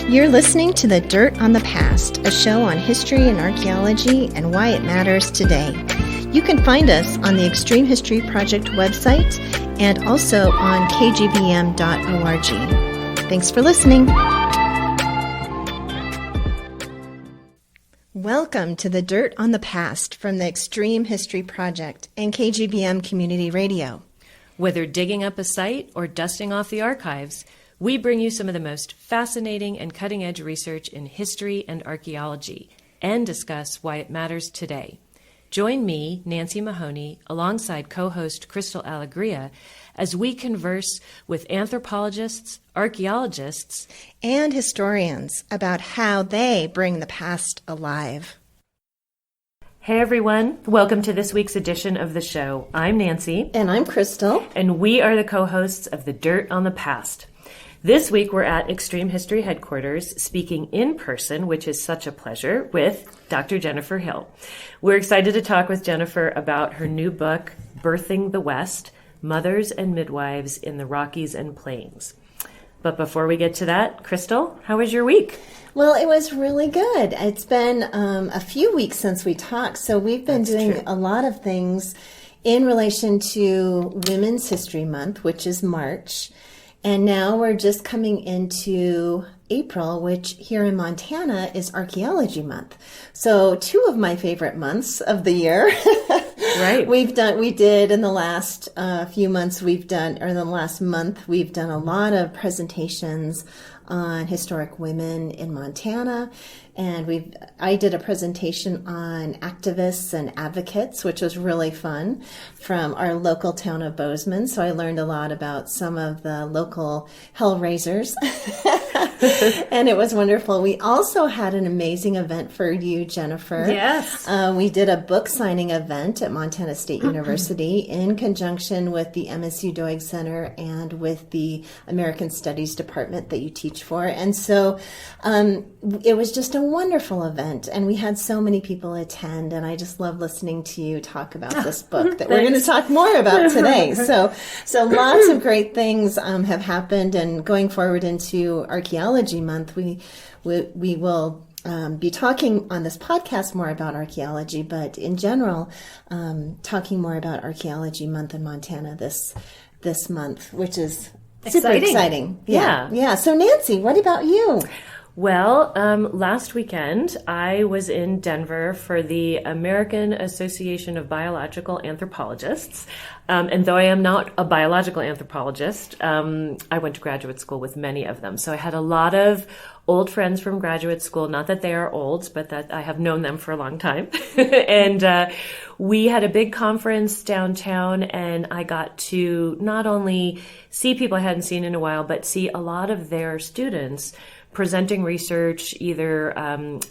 You're listening to The Dirt on the Past, a show on history and archaeology and why it matters today. You can find us on the Extreme History Project website and also on kgbm.org. Thanks for listening. Welcome to The Dirt on the Past from the Extreme History Project and KGBM Community Radio. Whether digging up a site or dusting off the archives, we bring you some of the most fascinating and cutting-edge research in history and archaeology and discuss why it matters today. Join me, Nancy Mahoney, alongside co-host Crystal Alegria, as we converse with anthropologists, archaeologists, and historians about how they bring the past alive. Hey everyone, welcome to this week's edition of the show. I'm Nancy. And I'm Crystal. And we are the co-hosts of The Dirt on the Past. This week we're at Extreme History Headquarters speaking in person, which is such a pleasure, with Dr. Jennifer Hill. We're excited to talk with Jennifer about her new book, Birthing the West, Mothers and Midwives in the Rockies and Plains. But before we get to that, Crystal, how was your week? Well, it was really good. It's been a few weeks since we talked, so we've been doing a lot of things in relation to Women's History Month, which is March. And now we're just coming into April, which here in Montana is Archaeology Month. So two of my favorite months of the year. Right. We did in the last few months, in the last month, we've done a lot of presentations on historic women in Montana. And I did a presentation on activists and advocates, which was really fun, from our local town of Bozeman. So I learned a lot about some of the local hellraisers. And it was wonderful. We also had an amazing event for you, Jennifer. Yes. We did a book signing event at Montana State University in conjunction with the MSU Doig Center and with the American Studies Department that you teach for. And so it was just a wonderful event, and we had so many people attend, and I just love listening to you talk about this book that we're going to talk more about today. So lots of great things have happened, and going forward into Archaeology Month, we will be talking on this podcast more about archaeology, but in general, talking more about Archaeology Month in Montana this month, which is super exciting. Yeah. So Nancy, what about you? Well, last weekend, I was in Denver for the American Association of Biological Anthropologists. And though I am not a biological anthropologist, I went to graduate school with many of them. So I had a lot of old friends from graduate school, not that they are old, but that I have known them for a long time. And we had a big conference downtown, and I got to not only see people I hadn't seen in a while, but see a lot of their students presenting research either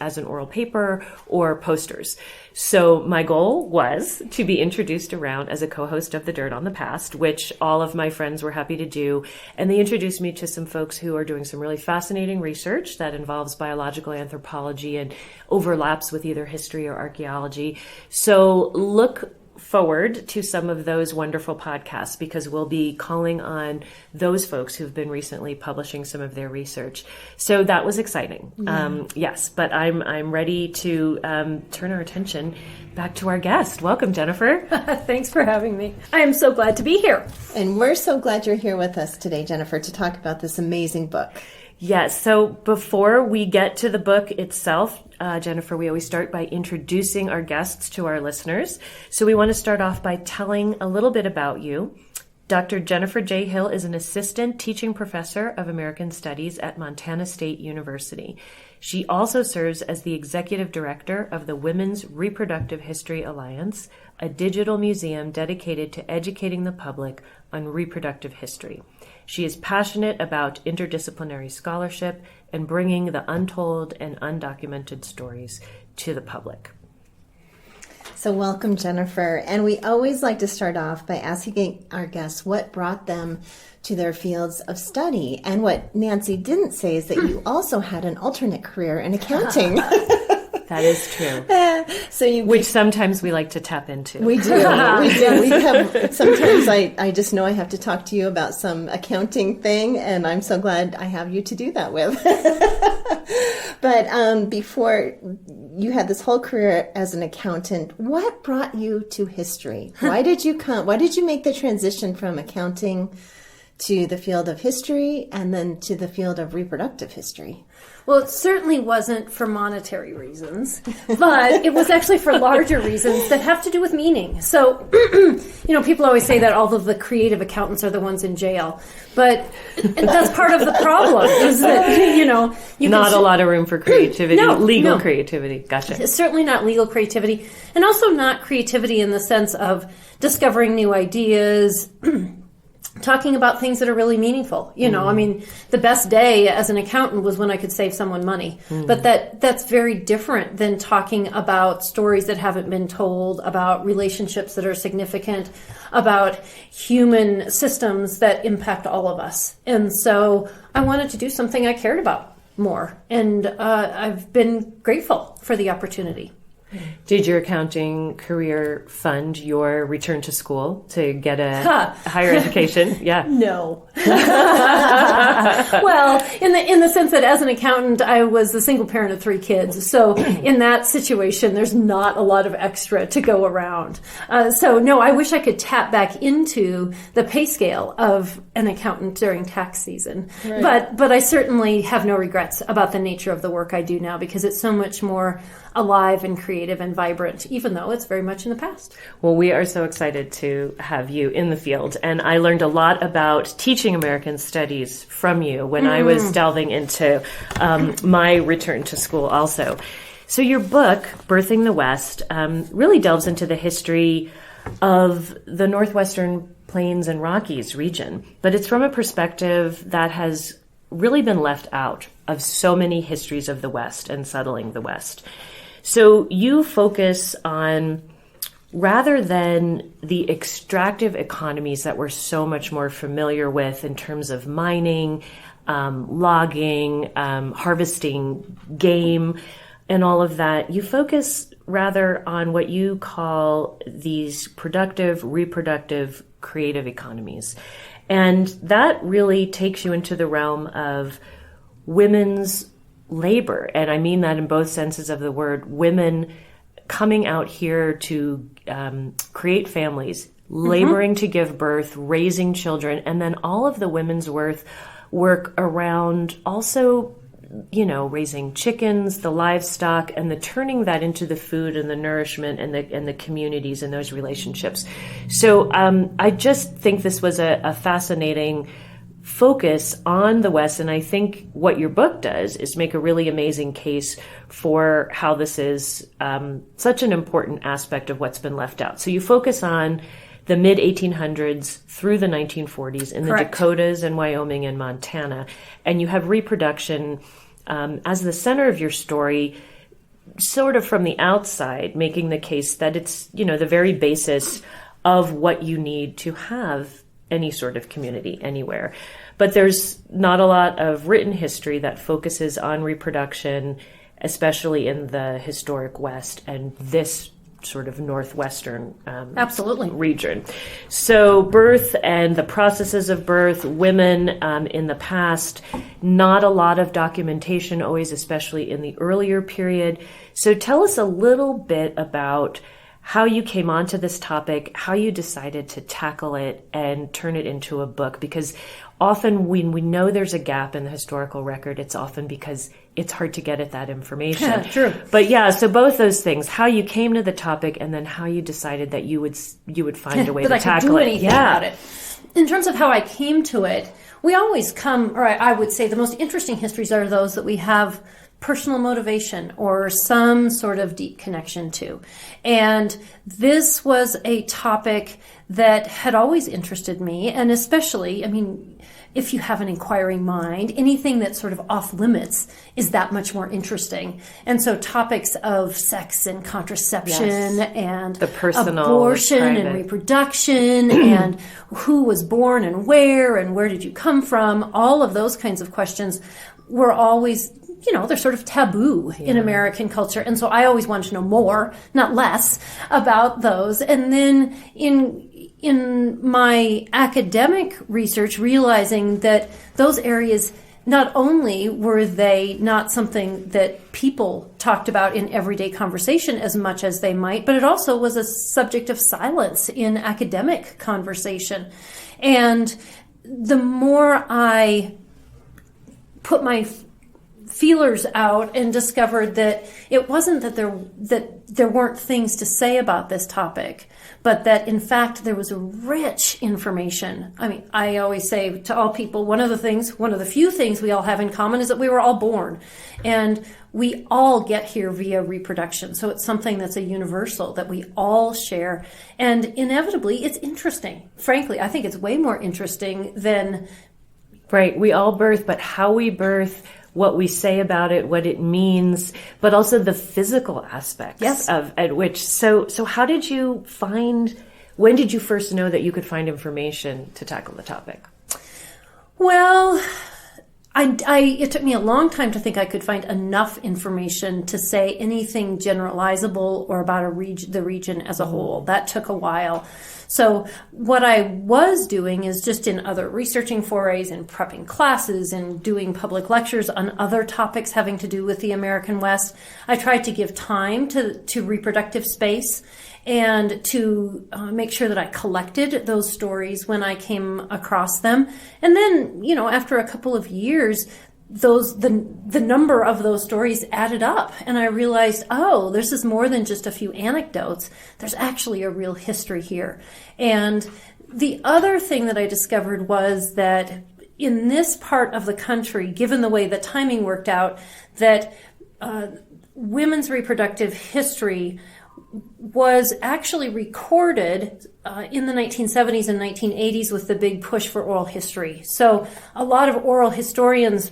as an oral paper or posters. So my goal was to be introduced around as a co-host of The Dirt on the Past, which all of my friends were happy to do. And they introduced me to some folks who are doing some really fascinating research that involves biological anthropology and overlaps with either history or archaeology. So look forward to some of those wonderful podcasts, because we'll be calling on those folks who've been recently publishing some of their research. So that was exciting. Yeah. Yes, but I'm ready to turn our attention back to our guest. Welcome, Jennifer. Thanks for having me. I am so glad to be here. And we're so glad you're here with us today, Jennifer, to talk about this amazing book. Yes. So before we get to the book itself, Jennifer, we always start by introducing our guests to our listeners. So we want to start off by telling a little bit about you. Dr. Jennifer J. Hill is an assistant teaching professor of American Studies at Montana State University. She also serves as the executive director of the Women's Reproductive History Alliance, a digital museum dedicated to educating the public on reproductive history. She is passionate about interdisciplinary scholarship and bringing the untold and undocumented stories to the public. So welcome, Jennifer. And we always like to start off by asking our guests what brought them to their fields of study. And what Nancy didn't say is that you also had an alternate career in accounting. That is true. So Which sometimes we like to tap into. we do. We do. We have, sometimes I just know I have to talk to you about some accounting thing, and I'm so glad I have you to do that with. But before you had this whole career as an accountant, what brought you to history? Why did you make the transition from accounting to the field of history and then to the field of reproductive history? Well, it certainly wasn't for monetary reasons, but it was actually for larger reasons that have to do with meaning. So, people always say that all of the creative accountants are the ones in jail, but that's part of the problem is that, you Not a lot of room for creativity, legal no. creativity. Gotcha. It's certainly not legal creativity, and also not creativity in the sense of discovering new ideas, talking about things that are really meaningful. The best day as an accountant was when I could save someone money. But that's very different than talking about stories that haven't been told, about relationships that are significant, about human systems that impact all of us. And so I wanted to do something I cared about more. And I've been grateful for the opportunity. Did your accounting career fund your return to school to get a higher education? Yeah. No. Well, in the sense that as an accountant, I was a single parent of 3 kids. So in that situation, there's not a lot of extra to go around. So no, I wish I could tap back into the pay scale of an accountant during tax season. Right. But I certainly have no regrets about the nature of the work I do now because it's so much more alive and creative and vibrant, even though it's very much in the past. Well, we are so excited to have you in the field. And I learned a lot about teaching American studies from you when I was delving into my return to school also. So your book, Birthing the West, really delves into the history of the Northwestern Plains and Rockies region. But it's from a perspective that has really been left out of so many histories of the West and settling the West. So you focus on, rather than the extractive economies that we're so much more familiar with in terms of mining, logging, harvesting game, and all of that, you focus rather on what you call these productive, reproductive, creative economies. And that really takes you into the realm of women's labor. And I mean that in both senses of the word, women coming out here to create families, laboring to give birth, raising children, and then all of the women's work around also, raising chickens, the livestock, and the turning that into the food and the nourishment and the communities and those relationships. So I just think this was a fascinating focus on the West, and I think what your book does is make a really amazing case for how this is such an important aspect of what's been left out. So you focus on the mid-1800s through the 1940s in the Dakotas and Wyoming and Montana, and you have reproduction as the center of your story, sort of from the outside, making the case that it's, the very basis of what you need to have any sort of community anywhere. But there's not a lot of written history that focuses on reproduction, especially in the historic West and this sort of northwestern region. So birth and the processes of birth, women in the past, not a lot of documentation always, especially in the earlier period. So tell us a little bit about how you came onto this topic, how you decided to tackle it and turn it into a book. Because often when we know there's a gap in the historical record, it's often because it's hard to get at that information. Yeah, true. But yeah, so both those things, how you came to the topic and then how you decided that you would find a way to tackle it. About it. In terms of how I came to it, we always come, or I would say the most interesting histories are those that we have personal motivation or some sort of deep connection to. And this was a topic that had always interested me, and especially, if you have an inquiring mind, anything that's sort of off limits is that much more interesting. And so topics of sex and contraception and the personal, abortion and reproduction and who was born and where did you come from, all of those kinds of questions were always they're sort of taboo in American culture. And so I always wanted to know more, not less, about those. And then in my academic research, realizing that those areas, not only were they not something that people talked about in everyday conversation as much as they might, but it also was a subject of silence in academic conversation. And the more I put my feelers out and discovered that it wasn't that there weren't things to say about this topic, but that in fact there was a rich information. I mean, I always say to all people, one of the few things we all have in common is that we were all born, and we all get here via reproduction. So it's something that's a universal that we all share, and inevitably it's interesting. Frankly, I think it's way more interesting than right. We all birth, but how we birth, what we say about it, what it means, but also the physical aspects of at which. So how did you when did you first know that you could find information to tackle the topic? Well, it took me a long time to think I could find enough information to say anything generalizable or about the region as a whole. That took a while. So what I was doing is just in other researching forays and prepping classes and doing public lectures on other topics having to do with the American West, I tried to give time to reproductive space and to make sure that I collected those stories when I came across them. And then, after a couple of years, the number of those stories added up, and I realized, this is more than just a few anecdotes. There's actually a real history here. And the other thing that I discovered was that in this part of the country, given the way the timing worked out, that women's reproductive history was actually recorded in the 1970s and 1980s with the big push for oral history. So a lot of oral historians,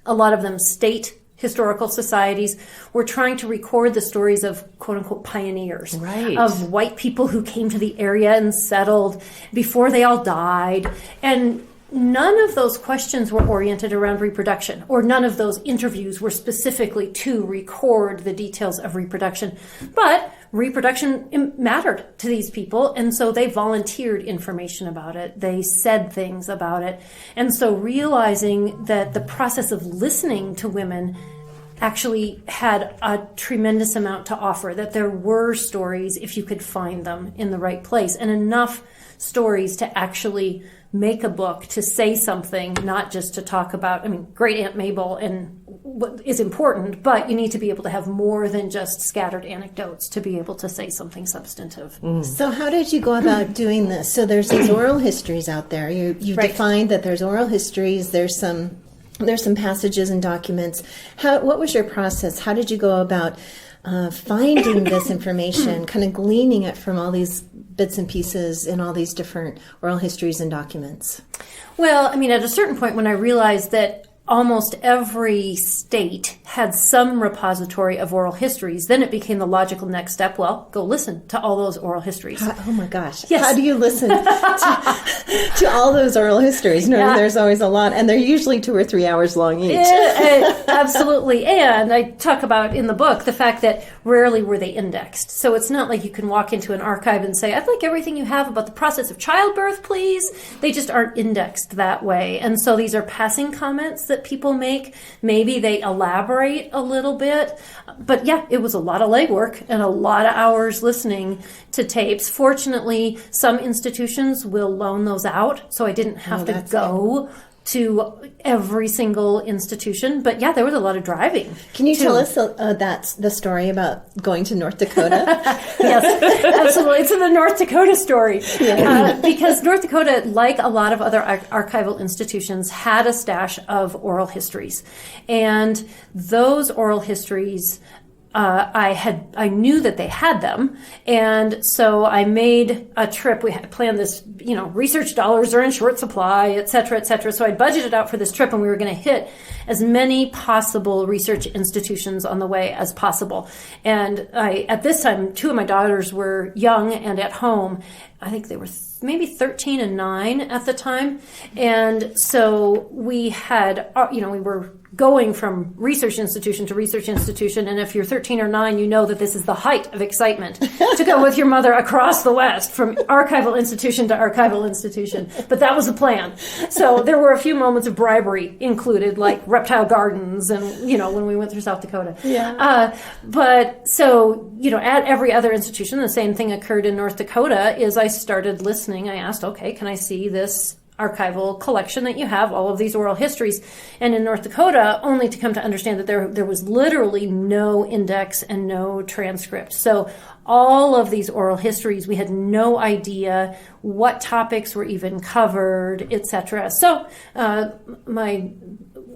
a lot of them state historical societies, were trying to record the stories of quote-unquote pioneers, of white people who came to the area and settled before they all died. And none of those questions were oriented around reproduction, or none of those interviews were specifically to record the details of reproduction. But reproduction mattered to these people, and so they volunteered information about it. They said things about it. And so realizing that the process of listening to women actually had a tremendous amount to offer, that there were stories if you could find them in the right place, and enough stories to actually make a book, to say something, not just to talk about, Great Aunt Mabel and what is important, but you need to be able to have more than just scattered anecdotes to be able to say something substantive. So how did you go about doing this? So there's these oral histories out there. You've defined that there's oral histories, there's some passages and documents. What was your process? How did you go about finding this information, kind of gleaning it from all these bits and pieces in all these different oral histories and documents? Well, at a certain point when I realized that almost every state had some repository of oral histories, then it became the logical next step. Well, go listen to all those oral histories. Oh my gosh. Yes. How do you listen to all those oral histories? There's always a lot, and they're usually 2 or 3 hours long each. Absolutely. And I talk about in the book the fact that rarely were they indexed. So it's not like you can walk into an archive and say, I'd like everything you have about the process of childbirth, please. They just aren't indexed that way. And so these are passing comments that people make. Maybe they elaborate a little bit. But yeah, it was a lot of legwork and a lot of hours listening to tapes. Fortunately, some institutions will loan those out, so I didn't have to go to every single institution. But yeah, there was a lot of driving. Can you tell us the story about going to North Dakota? Yes, absolutely. It's in the North Dakota story. Because North Dakota, like a lot of other archival institutions, had a stash of oral histories. And those oral histories, I knew that they had them, and so I made a trip. We had planned this, research dollars are in short supply, et cetera, et cetera. So I budgeted out for this trip, and we were going to hit as many possible research institutions on the way as possible. And at this time, 2 of my daughters were young and at home. I think they were maybe 13 and 9 at the time. And so we had, we were going from research institution to research institution, and if you're 13 or 9, you know that this is the height of excitement to go with your mother across the West from archival institution to archival institution. But that was the plan. So there were a few moments of bribery included, like reptile gardens and, when we went through South Dakota. Yeah. But so, at every other institution, the same thing occurred in North Dakota. Is I started listening. I asked, okay, can I see this archival collection that you have, all of these oral histories? And in North Dakota, only to come to understand that there was literally no index and no transcript. So all of these oral histories, we had no idea what topics were even covered, etc. So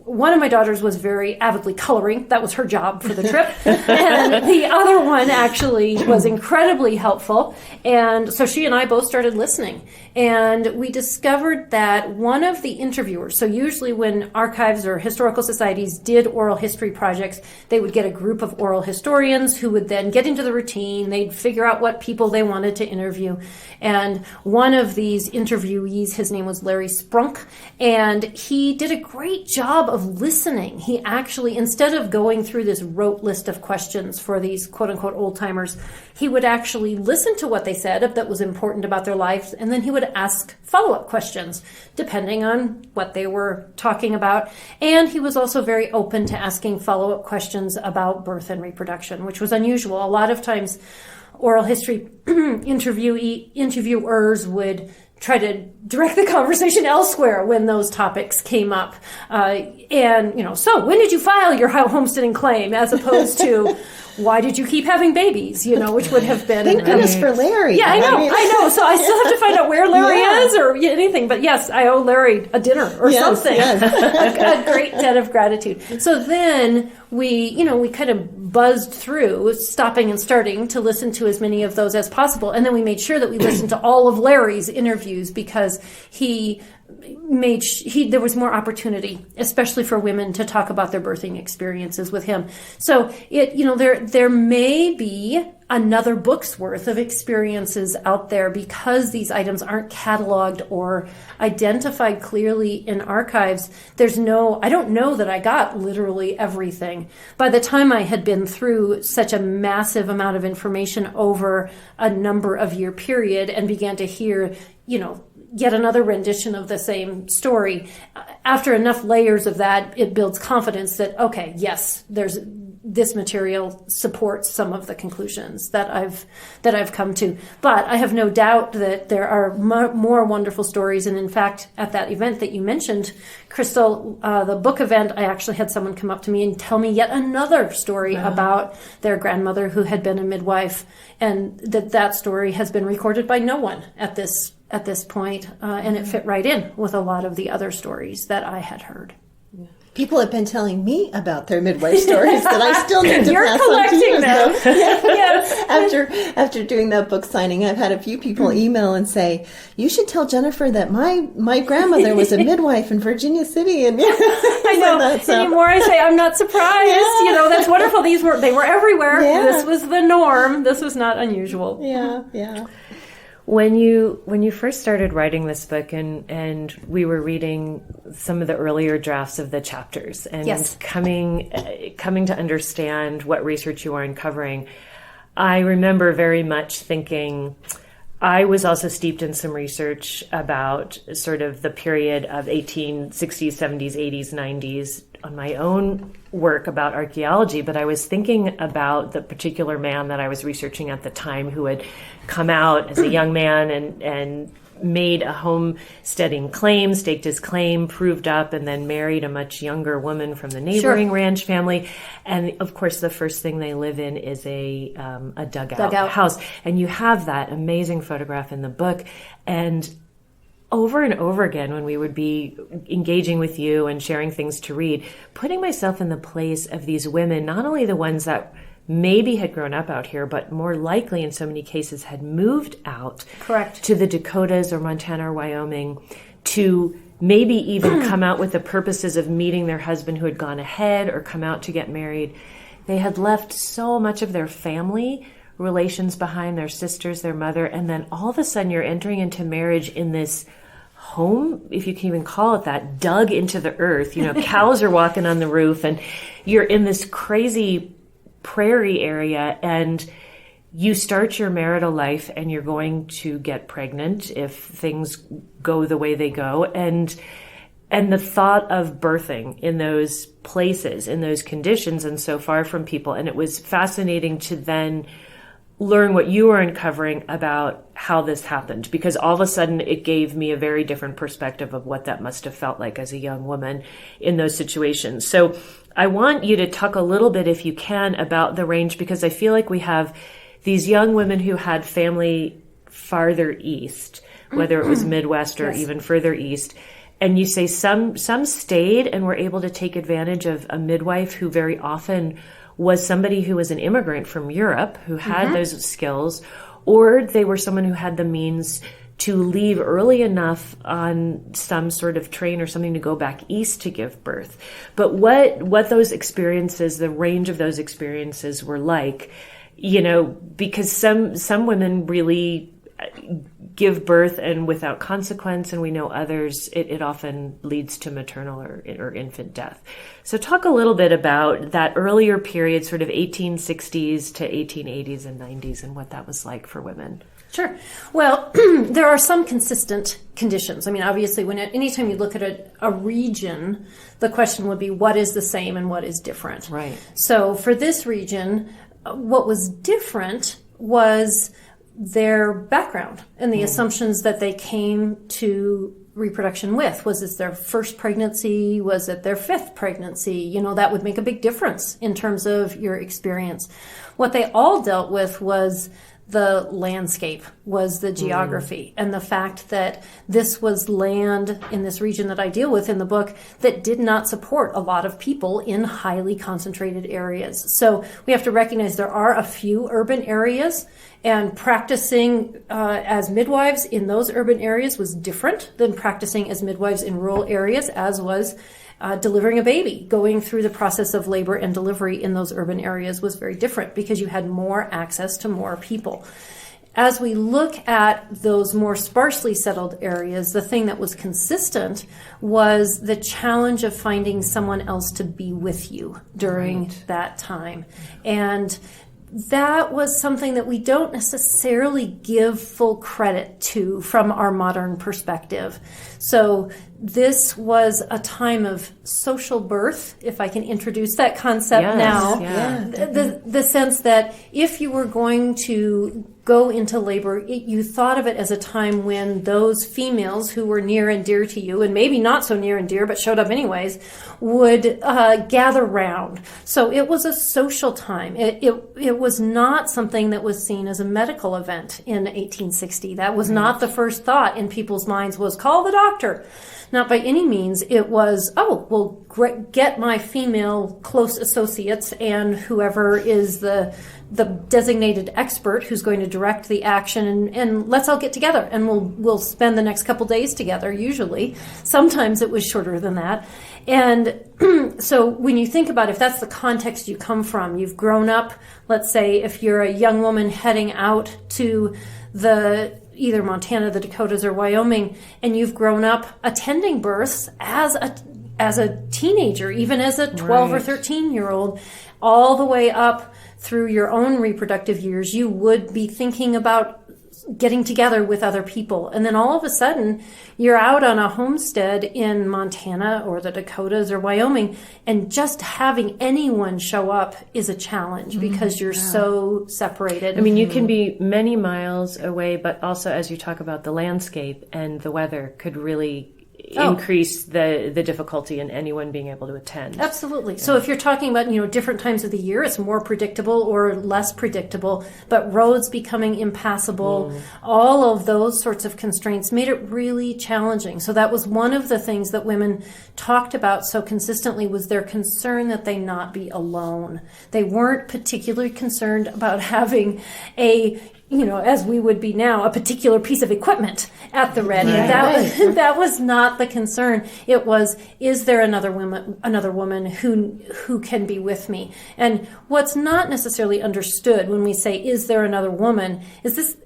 one of my daughters was very avidly coloring. That was her job for the trip. And the other one actually was incredibly helpful. And so she and I both started listening. And we discovered that one of the interviewers, so usually when archives or historical societies did oral history projects, they would get a group of oral historians who would then get into the routine. They'd figure out what people they wanted to interview. And one of these interviewees, his name was Larry Sprunk, and he did a great job of listening. He actually, instead of going through this rote list of questions for these quote-unquote old-timers, he would actually listen to what they said that was important about their lives, and then he would ask follow-up questions depending on what they were talking about. And he was also very open to asking follow-up questions about birth and reproduction, which was unusual. A lot of times oral history interviewers would try to direct the conversation elsewhere when those topics came up. So when did you file your homesteading claim, as opposed to why did you keep having babies, which would have been... Thank goodness for Larry. Yeah, I know. So I still have to find out where Larry is or anything. But yes, I owe Larry a dinner or something. Yes. A great debt of gratitude. So then we kind of buzzed through, stopping and starting to listen to as many of those as possible. And then we made sure that we listened to all of Larry's interviews, because there was more opportunity, especially for women, to talk about their birthing experiences with him. So there may be another book's worth of experiences out there, because these items aren't cataloged or identified clearly in archives. I don't know that I got literally everything. By the time I had been through such a massive amount of information over a number of year period and began to hear, yet another rendition of the same story, after enough layers of that, it builds confidence that, okay, yes, this material supports some of the conclusions that I've come to. But I have no doubt that there are more wonderful stories. And in fact, at that event that you mentioned, Crystal, the book event, I actually had someone come up to me and tell me yet another story about their grandmother who had been a midwife, and that story has been recorded by no one at this point, and it fit right in with a lot of the other stories that I had heard. People have been telling me about their midwife stories that I still need to You're pass on to you. Them. So, Yes. After doing that book signing, I've had a few people email and say, "You should tell Jennifer that my grandmother was a midwife in Virginia City." And I know. Like that, Anymore, I say I'm not surprised. Yeah. That's wonderful. They were everywhere. Yeah. This was the norm. This was not unusual. Yeah. When you first started writing this book, and we were reading some of the earlier drafts of the chapters, and coming to understand what research you were uncovering, I remember very much thinking, I was also steeped in some research about sort of the period of 1860s, 70s, 80s, 90s on my own work about archaeology, but I was thinking about the particular man that I was researching at the time, who had come out as a young man and made a homesteading claim, staked his claim, proved up, and then married a much younger woman from the neighboring ranch family. And of course, the first thing they live in is a dugout house. And you have that amazing photograph in the book. And over and over again, when we would be engaging with you and sharing things to read, putting myself in the place of these women, not only the ones that maybe had grown up out here, but more likely in so many cases had moved out to the Dakotas or Montana or Wyoming to maybe even come out with the purposes of meeting their husband who had gone ahead, or come out to get married. They had left so much of their family relations behind, their sisters, their mother, and then all of a sudden you're entering into marriage in this home, if you can even call it that, dug into the earth. Cows are walking on the roof, and you're in this crazy prairie area, and you start your marital life and you're going to get pregnant if things go the way they go. And the thought of birthing in those places, in those conditions, and so far from people. And it was fascinating to then learn what you were uncovering about how this happened, because all of a sudden it gave me a very different perspective of what that must have felt like as a young woman in those situations. So I want you to talk a little bit, if you can, about the range, because I feel like we have these young women who had family farther east, whether it was Midwest or even further east. And you say some stayed and were able to take advantage of a midwife who very often was somebody who was an immigrant from Europe who had those skills, or they were someone who had the means to leave early enough on some sort of train or something to go back east to give birth. But what those experiences, the range of those experiences were like, because some women really give birth and without consequence, and we know others, it often leads to maternal or infant death. So talk a little bit about that earlier period, sort of 1860s to 1880s and 90s, and what that was like for women. Sure. Well, there are some consistent conditions. I mean, obviously, anytime you look at a region, the question would be what is the same and what is different. Right. So for this region, what was different was their background and the assumptions that they came to reproduction with. Was this their first pregnancy? Was it their fifth pregnancy? That would make a big difference in terms of your experience. What they all dealt with was the landscape, was the geography, and the fact that this was land in this region that I deal with in the book that did not support a lot of people in highly concentrated areas. So we have to recognize there are a few urban areas, and practicing as midwives in those urban areas was different than practicing as midwives in rural areas, as was delivering a baby. Going through the process of labor and delivery in those urban areas was very different because you had more access to more people. As we look at those more sparsely settled areas, the thing that was consistent was the challenge of finding someone else to be with you during that time. And that was something that we don't necessarily give full credit to from our modern perspective. So this was a time of social birth, if I can introduce that concept now. Yeah. The sense that if you were going to go into labor, you thought of it as a time when those females who were near and dear to you, and maybe not so near and dear, but showed up anyways, would gather round. So it was a social time. It was not something that was seen as a medical event in 1860. That was not the first thought in people's minds, was call the doctor. Not by any means. It was, get my female close associates and whoever is the designated expert who's going to direct the action, and let's all get together and we'll spend the next couple days together, usually. Sometimes it was shorter than that. And so when you think about if that's the context you come from, you've grown up, let's say if you're a young woman heading out to either Montana, the Dakotas, or Wyoming, and you've grown up attending births as a teenager, even as a 12 or 13-year-old, all the way up through your own reproductive years, you would be thinking about getting together with other people. And then all of a sudden, you're out on a homestead in Montana or the Dakotas or Wyoming, and just having anyone show up is a challenge because you're so separated. I mean, you can be many miles away, but also as you talk about the landscape and the weather could really increase the difficulty in anyone being able to attend. Absolutely. So if you're talking about, different times of the year, it's more predictable or less predictable, but roads becoming impassable, all of those sorts of constraints made it really challenging. So that was one of the things that women talked about so consistently, was their concern that they not be alone. They weren't particularly concerned about having as we would be now, a particular piece of equipment at the ready. Right. That was not the concern. It was, is there another woman who can be with me? And what's not necessarily understood when we say, is there another woman, is this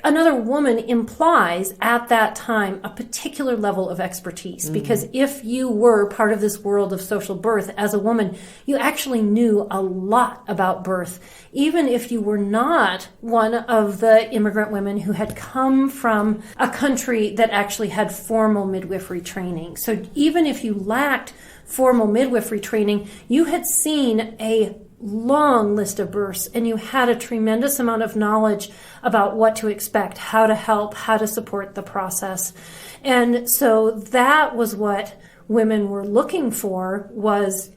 another woman implies at that time a particular level of expertise, because if you were part of this world of social birth as a woman, you actually knew a lot about birth, even if you were not one of the immigrant women who had come from a country that actually had formal midwifery training. So even if you lacked formal midwifery training, you had seen a long list of births, and you had a tremendous amount of knowledge about what to expect, how to help, how to support the process. And so that was what women were looking for, was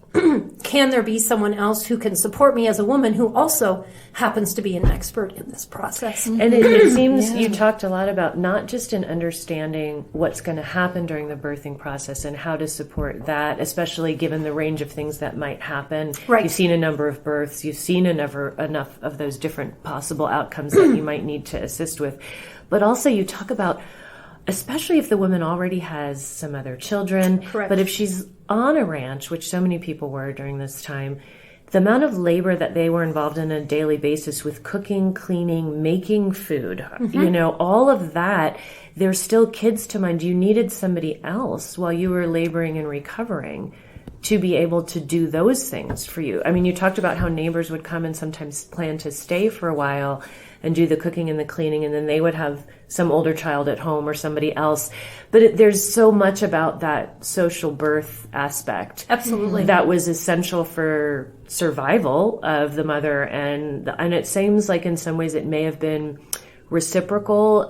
can there be someone else who can support me as a woman who also happens to be an expert in this process? And it seems you talked a lot about not just in understanding what's going to happen during the birthing process and how to support that, especially given the range of things that might happen. Right. You've seen a number of births. You've seen enough of those different possible outcomes that you might need to assist with. But also you talk about, especially if the woman already has some other children. Correct. But if she's on a ranch, which so many people were during this time, the amount of labor that they were involved in on a daily basis with cooking, cleaning, making food, all of that, there's still kids to mind. You needed somebody else while you were laboring and recovering to be able to do those things for you. I mean, you talked about how neighbors would come and sometimes plan to stay for a while and do the cooking and the cleaning, and then they would have some older child at home or somebody else. But there's so much about that social birth aspect. Absolutely. That was essential for survival of the mother. And it seems like in some ways it may have been reciprocal,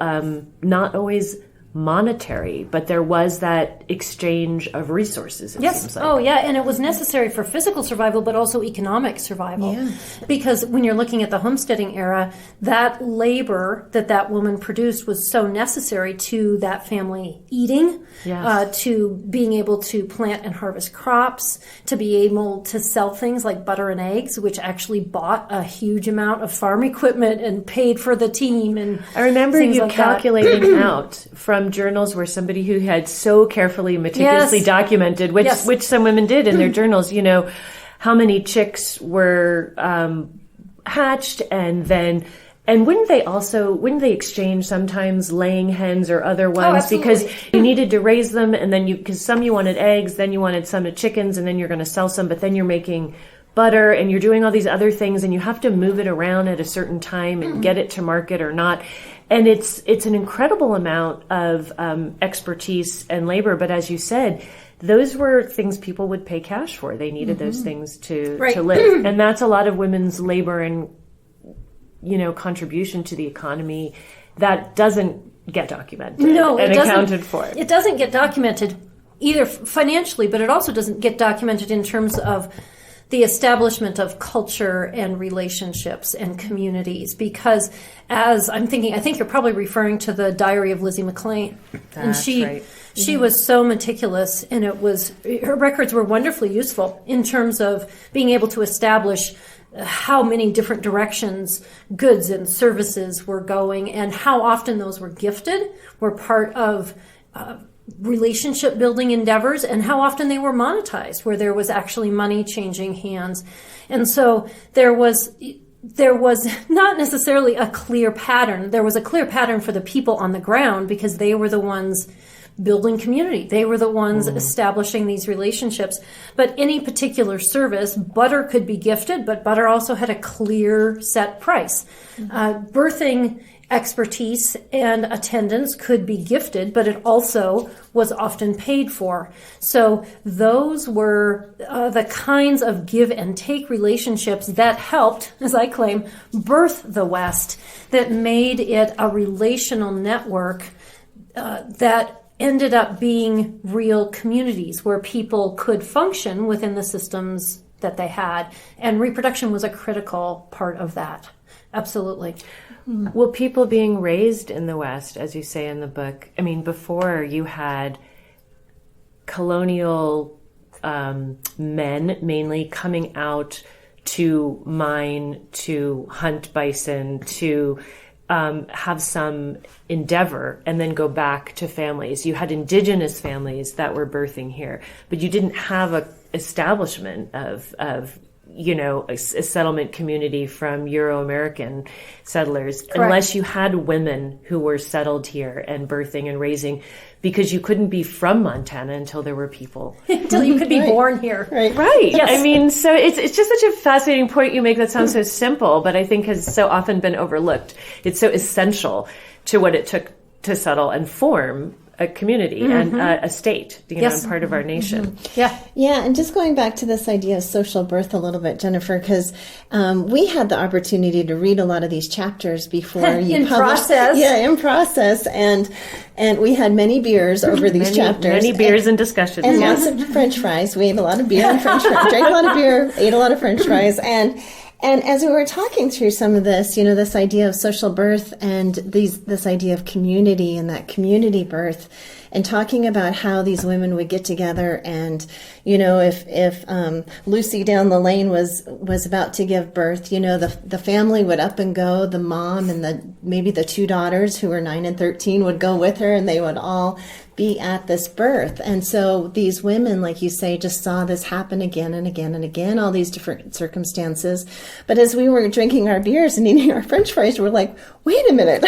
not always monetary, but there was that exchange of resources, it seems like. Oh, yeah. And it was necessary for physical survival, but also economic survival. Yeah. Because when you're looking at the homesteading era, that labor that woman produced was so necessary to that family eating, to being able to plant and harvest crops, to be able to sell things like butter and eggs, which actually bought a huge amount of farm equipment and paid for the team. And I remember you like calculating out from journals where somebody who had so carefully, meticulously documented, which some women did in their journals, how many chicks were hatched, and wouldn't they exchange sometimes laying hens or other ones, because you needed to raise them, and then because some you wanted eggs, then you wanted some of chickens, and then you're going to sell some, but then you're making butter and you're doing all these other things, and you have to move it around at a certain time and get it to market or not. And it's an incredible amount of expertise and labor. But as you said, those were things people would pay cash for. They needed those things to live. And that's a lot of women's labor and, contribution to the economy that doesn't get documented and accounted for. It doesn't get documented either financially, but it also doesn't get documented in terms of the establishment of culture and relationships and communities, because as I'm thinking, I think you're probably referring to the Diary of Lizzie McLean. And she was so meticulous, and her records were wonderfully useful in terms of being able to establish how many different directions goods and services were going, and how often those were gifted, were part of relationship building endeavors, and how often they were monetized, where there was actually money changing hands. And so there was not necessarily a clear pattern. There was a clear pattern for the people on the ground, because they were the ones building community. They were the ones establishing these relationships. But any particular service, butter could be gifted, but butter also had a clear set price. Birthing expertise and attendance could be gifted, but it also was often paid for. So those were the kinds of give and take relationships that helped, as I claim, birth the West, that made it a relational network that ended up being real communities where people could function within the systems that they had. And reproduction was a critical part of that. Absolutely. Well, people being raised in the West, as you say in the book, I mean, before you had colonial men mainly coming out to mine, to hunt bison, to have some endeavor and then go back to families. You had indigenous families that were birthing here, but you didn't have a establishment of a settlement community from Euro-American settlers, Correct. unless you had women who were settled here and birthing and raising, because you couldn't be from Montana until there were people. Until you could be born here. Right. Yes. I mean, so it's just such a fascinating point you make that sounds so simple, but I think has so often been overlooked. It's so essential to what it took to settle and form a community and a state, and part of our nation. Yeah. Yeah, and just going back to this idea of social birth a little bit, Jennifer, because we had the opportunity to read a lot of these chapters before you in published. process. Yeah, in process, and we had many beers over these chapters. Many beers and discussions. And lots of French fries. We ate a lot of beer and French fries. Drank a lot of beer, ate a lot of French fries, and as we were talking through some of this, this idea of social birth and this idea of community and that community birth, and talking about how these women would get together, and if Lucy down the lane was about to give birth, the family would up and go. The mom and maybe the two daughters who were 9 and 13 would go with her, and they would all be at this birth. And so these women, like you say, just saw this happen again and again and again, all these different circumstances. But as we were drinking our beers and eating our French fries, we're like, wait a minute,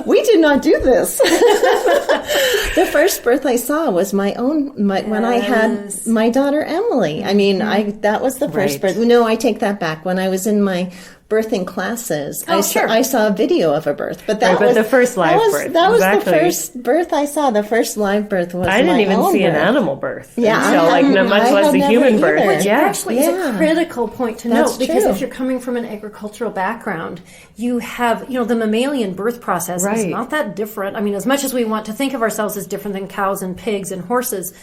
we did not do this. The first birth I saw was when I had my daughter Emily. I mean, that was the first birth. No, I take that back. When I was in my birthing classes, I saw a video of a birth, but that was the first live birth. That was the first birth I saw. The first live birth was I didn't even see an animal birth. Yeah, so much less a human birth. Which actually is a critical point to note, because true. if you're coming from an agricultural background, you have the mammalian birth process is not that different. I mean, as much as we want to think of ourselves as different than cows and pigs and horses,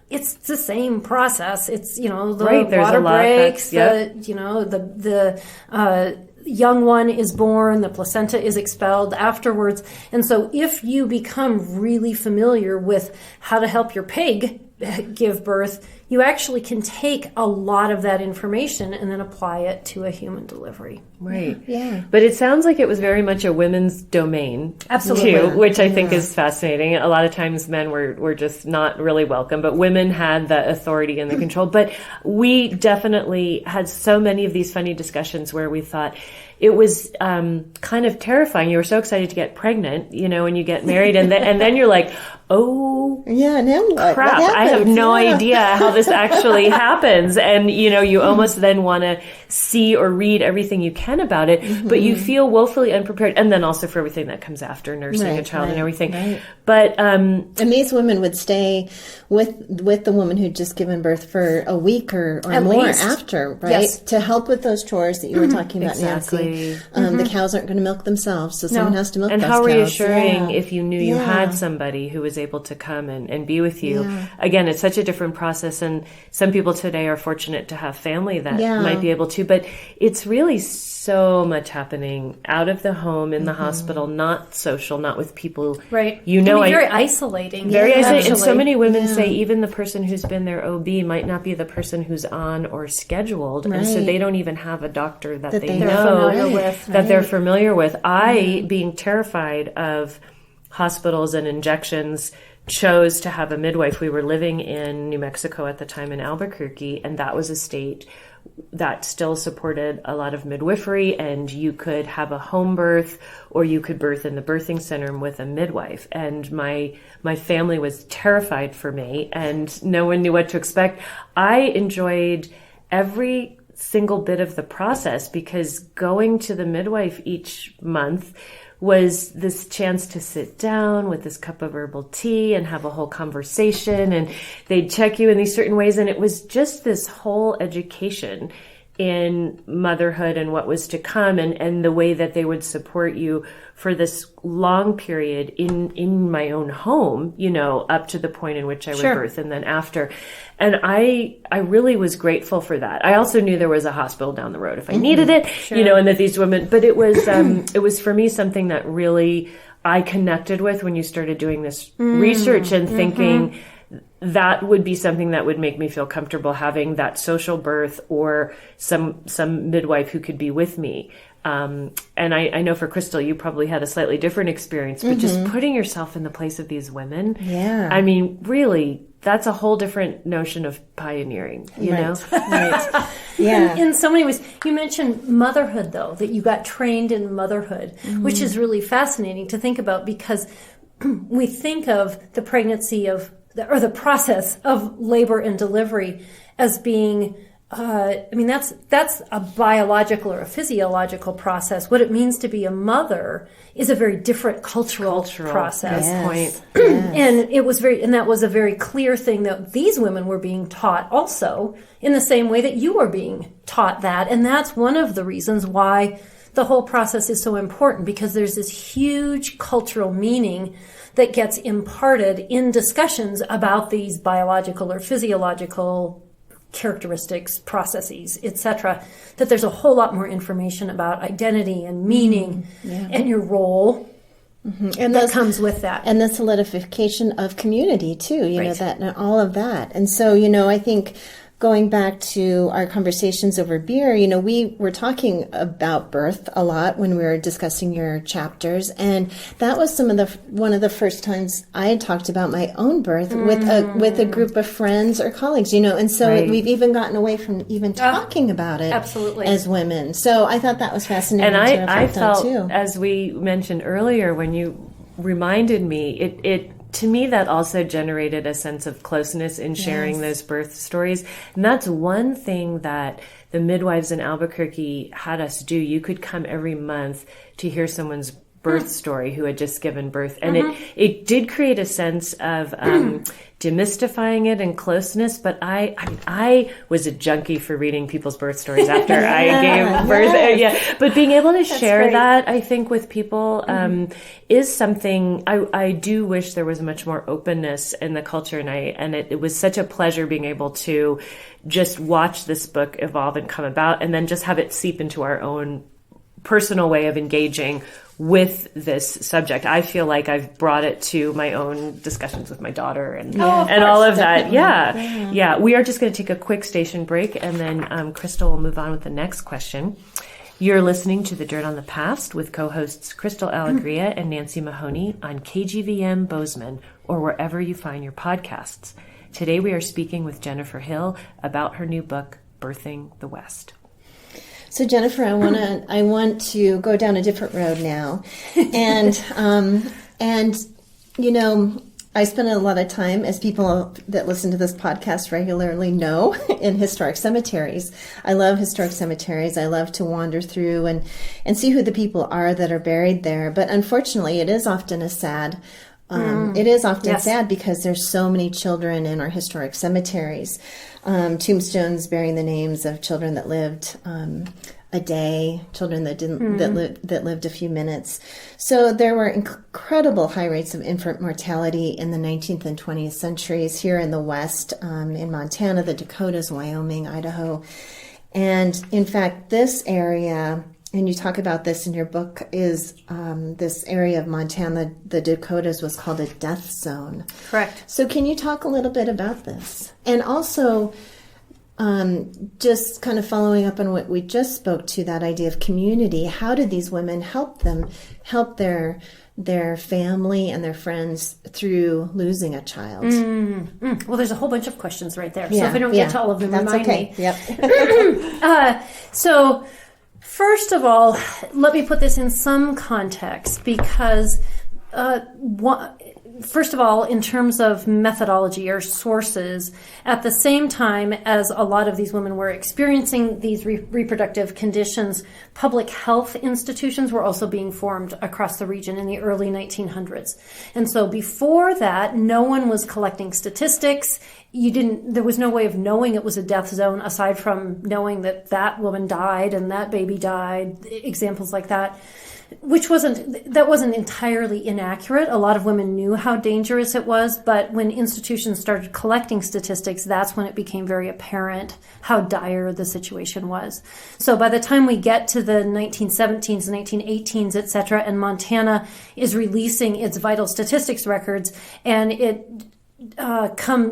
it's the same process. It's the water breaks, the young one is born, the placenta is expelled afterwards. And so if you become really familiar with how to help your pig give birth, you actually can take a lot of that information and then apply it to a human delivery. Right. Yeah. But it sounds like it was very much a women's domain. Absolutely. Too, which I think is fascinating. A lot of times men were just not really welcome, but women had the authority and the control. But we definitely had so many of these funny discussions where we thought it was kind of terrifying. You were so excited to get pregnant, and you get married, and then you're like, oh, yeah, now what? Crap, What I have no idea how this actually happens. And, you almost then want to see or read everything you can about it, but you feel woefully unprepared. And then also for everything that comes after nursing a child and everything. Right. But, and these women would stay with the woman who'd just given birth for a week or more least. After, right? Yes. To help with those chores that you were talking about, Nancy. The cows aren't going to milk themselves, so someone has to milk those cows. And how reassuring if you knew you had somebody who was able to come and be with you. Yeah. Again, it's such a different process, and some people today are fortunate to have family that might be able to, but it's really so much happening out of the home, in the hospital, not social, not with people. Right. Very isolating. Very isolating. And so many women say even the person who's been their OB might not be the person who's on or scheduled. Right. And so they don't even have a doctor that they know that they're familiar with. I, being terrified of hospitals and injections, chose to have a midwife. We were living in New Mexico at the time, in Albuquerque, and that was a state that still supported a lot of midwifery, and you could have a home birth or you could birth in the birthing center with a midwife. And my family was terrified for me, and no one knew what to expect. I enjoyed every single bit of the process, because going to the midwife each month was this chance to sit down with this cup of herbal tea and have a whole conversation, and they'd check you in these certain ways. And it was just this whole education in motherhood and what was to come, and the way that they would support you for this long period in my own home, up to the point in which I would birth and then after. And I really was grateful for that. I also knew there was a hospital down the road if I needed it, and that these women, but it was, it was for me something that really I connected with when you started doing this research and thinking that would be something that would make me feel comfortable, having that social birth or some midwife who could be with me. And I know for Crystal, you probably had a slightly different experience, but just putting yourself in the place of these women. Yeah. I mean, really that's a whole different notion of pioneering, you know? Right. Yeah. In so many ways. You mentioned motherhood, though, that you got trained in motherhood, which is really fascinating to think about, because we think of the pregnancy or the process of labor and delivery as being, that's a biological or a physiological process. What it means to be a mother is a very different cultural process. Yes. And that was a very clear thing that these women were being taught also, in the same way that you were being taught that. And that's one of the reasons why the whole process is so important, because there's this huge cultural meaning that gets imparted in discussions about these biological or physiological characteristics, processes, etc., that there's a whole lot more information about identity and meaning and your role and that comes with that. And the solidification of community too, you know, that and all of that. And so, I think going back to our conversations over beer, we were talking about birth a lot when we were discussing your chapters, and that was one of the first times I had talked about my own birth with a group of friends or colleagues, and so we've even gotten away from even talking about it as women. So I thought that was fascinating. And I felt, as we mentioned earlier, when you reminded me, it to me, that also generated a sense of closeness in sharing those birth stories. And that's one thing that the midwives in Albuquerque had us do. You could come every month to hear someone's birth story who had just given birth. And it did create a sense of demystifying it and closeness. But I was a junkie for reading people's birth stories after I gave birth. But being able to share that, I think, with people is something I do wish there was much more openness in the culture. And it was such a pleasure being able to just watch this book evolve and come about, and then just have it seep into our own personal way of engaging with this subject. I feel like I've brought it to my own discussions with my daughter and all of that. Yeah. We are just going to take a quick station break, and then Crystal will move on with the next question. You're listening to The Dirt on the Past with co-hosts Crystal Alegria and Nancy Mahoney on KGVM Bozeman, or wherever you find your podcasts. Today we are speaking with Jennifer Hill about her new book, Birthing the West. So Jennifer, I want to go down a different road now, and I spend a lot of time, as people that listen to this podcast regularly know, in historic cemeteries. I love historic cemeteries. I love to wander through and see who the people are that are buried there. But unfortunately, it is often a sad. Sad because there's so many children in our historic cemeteries. Tombstones bearing the names of children that lived a day, children that didn't that lived a few minutes. So there were incredible high rates of infant mortality in the 19th and 20th centuries here in the West, in Montana, the Dakotas, Wyoming, Idaho. And in fact, this area, and you talk about this in your book, is this area of Montana, the Dakotas, was called a death zone. Correct. So can you talk a little bit about this? And also, just kind of following up on what we just spoke to, that idea of community, how did these women help their family and their friends through losing a child? Well, there's a whole bunch of questions right there. So if I don't get to all of them, remind me. Yep. So first of all, let me put this in some context, because first of all, in terms of methodology or sources, at the same time as a lot of these women were experiencing these reproductive conditions, public health institutions were also being formed across the region in the early 1900s. And so before that, no one was collecting statistics. There was no way of knowing it was a death zone aside from knowing that woman died and that baby died, examples like that. That wasn't entirely inaccurate. A lot of women knew how dangerous it was, but when institutions started collecting statistics, that's when it became very apparent how dire the situation was. So by the time we get to the 1917s, 1918s, et cetera, and Montana is releasing its vital statistics records, and it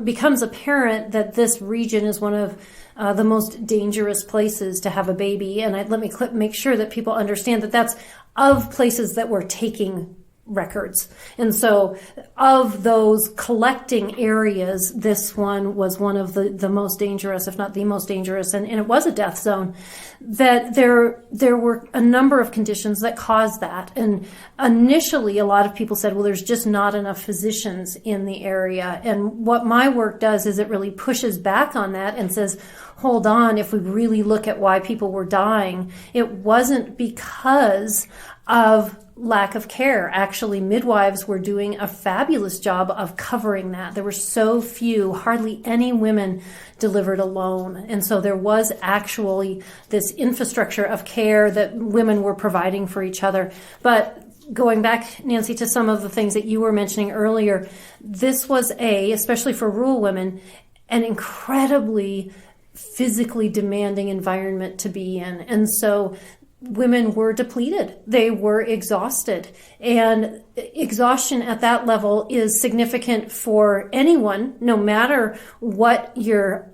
becomes apparent that this region is one of the most dangerous places to have a baby. And let me make sure that people understand that that's of places that were taking records. And so of those collecting areas, this one was one of the most dangerous, if not the most dangerous, and it was a death zone. That there were a number of conditions that caused that. And initially, a lot of people said, well, there's just not enough physicians in the area. And what my work does is it really pushes back on that and says, hold on, if we really look at why people were dying, it wasn't because of lack of care. Actually, midwives were doing a fabulous job of covering that. There were so few, hardly any women delivered alone. And so there was actually this infrastructure of care that women were providing for each other. But going back, Nancy, to some of the things that you were mentioning earlier, this was especially for rural women, an incredibly physically demanding environment to be in. And so women were depleted. They were exhausted. And exhaustion at that level is significant for anyone, no matter what your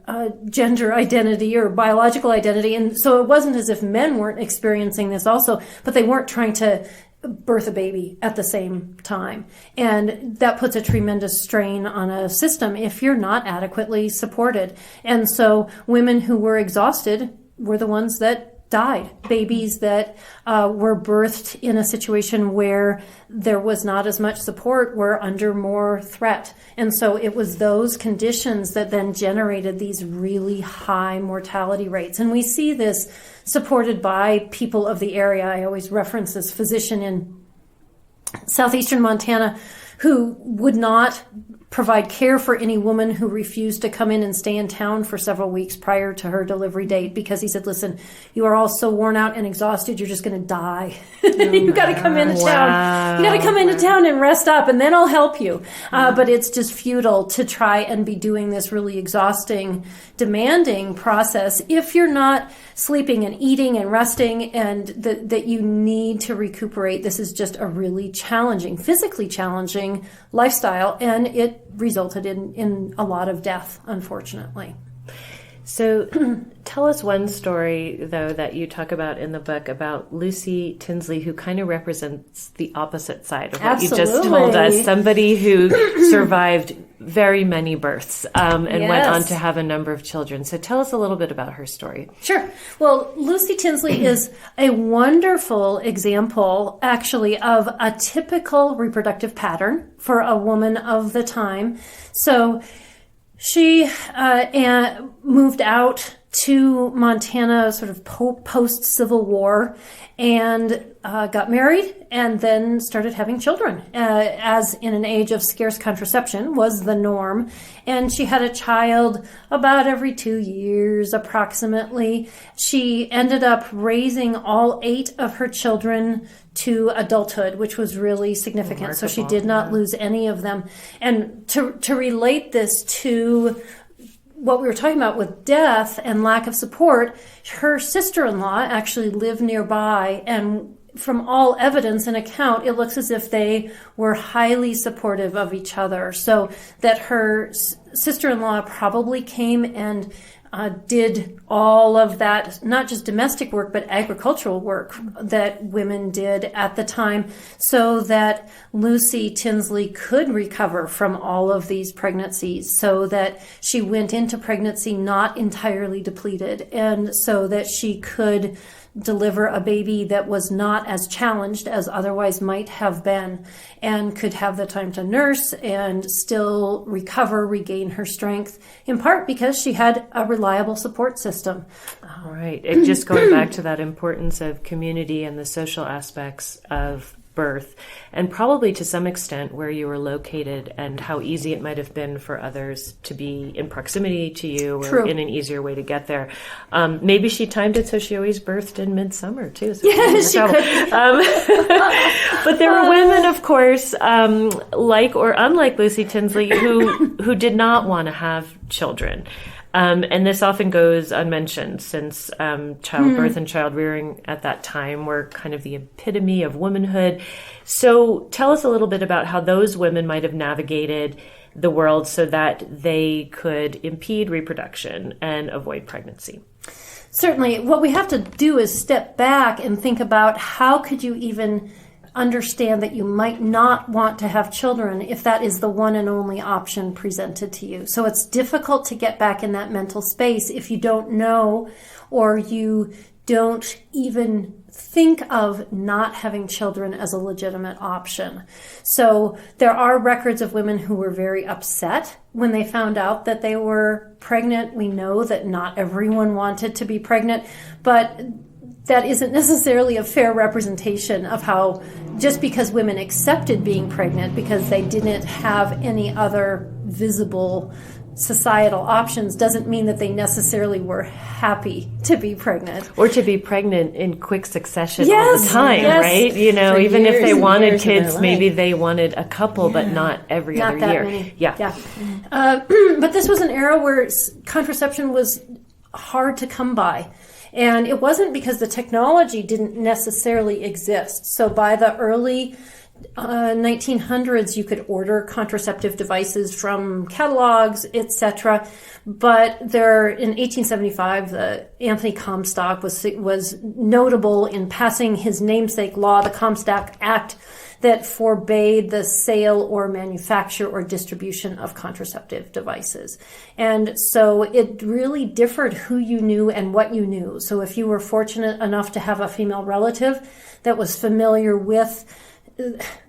gender identity or biological identity. And so it wasn't as if men weren't experiencing this also, but they weren't trying to birth a baby at the same time. And that puts a tremendous strain on a system if you're not adequately supported. And so women who were exhausted were the ones that died. Babies that were birthed in a situation where there was not as much support were under more threat. And so it was those conditions that then generated these really high mortality rates. And we see this supported by people of the area. I always reference this physician in southeastern Montana who would not provide care for any woman who refused to come in and stay in town for several weeks prior to her delivery date, because he said, listen, you are all so worn out and exhausted, you're just going to die. You got to come into town. You got to come into town and rest up, and then I'll help you. But it's just futile to try and be doing this really exhausting, demanding process if you're not sleeping and eating and resting, and that you need to recuperate. This is just a really challenging, physically challenging lifestyle, and it resulted in a lot of death, unfortunately. So tell us one story, though, that you talk about in the book about Lucy Tinsley, who kind of represents the opposite side of what you just told us. Somebody who survived very many births and went on to have a number of children. So tell us a little bit about her story. Sure. Well, Lucy Tinsley is a wonderful example, actually, of a typical reproductive pattern for a woman of the time. So she moved out to Montana sort of post-Civil War and got married and then started having children, as in an age of scarce contraception was the norm. And she had a child about every 2 years, approximately. She ended up raising all 8 of her children to adulthood, which was really significant. Remarkable. So she did not lose any of them. And to relate this to what we were talking about with death and lack of support, her sister-in-law actually lived nearby, and from all evidence and account, it looks as if they were highly supportive of each other. So that her sister-in-law probably came and did all of that, not just domestic work, but agricultural work that women did at the time, so that Lucy Tinsley could recover from all of these pregnancies, so that she went into pregnancy not entirely depleted, and so that she could deliver a baby that was not as challenged as otherwise might have been, and could have the time to nurse and still recover, regain her strength, in part because she had a reliable support system. All right. It just going back to that importance of community and the social aspects of birth, and probably to some extent where you were located and how easy it might have been for others to be in proximity to you or True. in an easier way to get there. Maybe she timed it so she always birthed in midsummer too. So yeah, she could. But there were women, of course, like or unlike Lucy Tinsley, who did not want to have children. And this often goes unmentioned, since childbirth and child rearing at that time were kind of the epitome of womanhood. So tell us a little bit about how those women might have navigated the world so that they could impede reproduction and avoid pregnancy. Certainly. What we have to do is step back and think about how could you even understand that you might not want to have children if that is the one and only option presented to you. So it's difficult to get back in that mental space if you don't know, or you don't even think of not having children as a legitimate option. So there are records of women who were very upset when they found out that they were pregnant. We know that not everyone wanted to be pregnant, but that isn't necessarily a fair representation of how, just because women accepted being pregnant because they didn't have any other visible societal options, doesn't mean that they necessarily were happy to be pregnant. Or to be pregnant in quick succession all the time, right? You know, For even if years they and wanted years of their kids, life. maybe they wanted a couple, but not every Not other that year. many. Yeah. But this was an era where contraception was hard to come by. And it wasn't because the technology didn't necessarily exist. So by the early 1900s, you could order contraceptive devices from catalogs, etc. But in 1875, Anthony Comstock was notable in passing his namesake law, the Comstock Act, that forbade the sale or manufacture or distribution of contraceptive devices. And so it really differed who you knew and what you knew. So if you were fortunate enough to have a female relative that was familiar with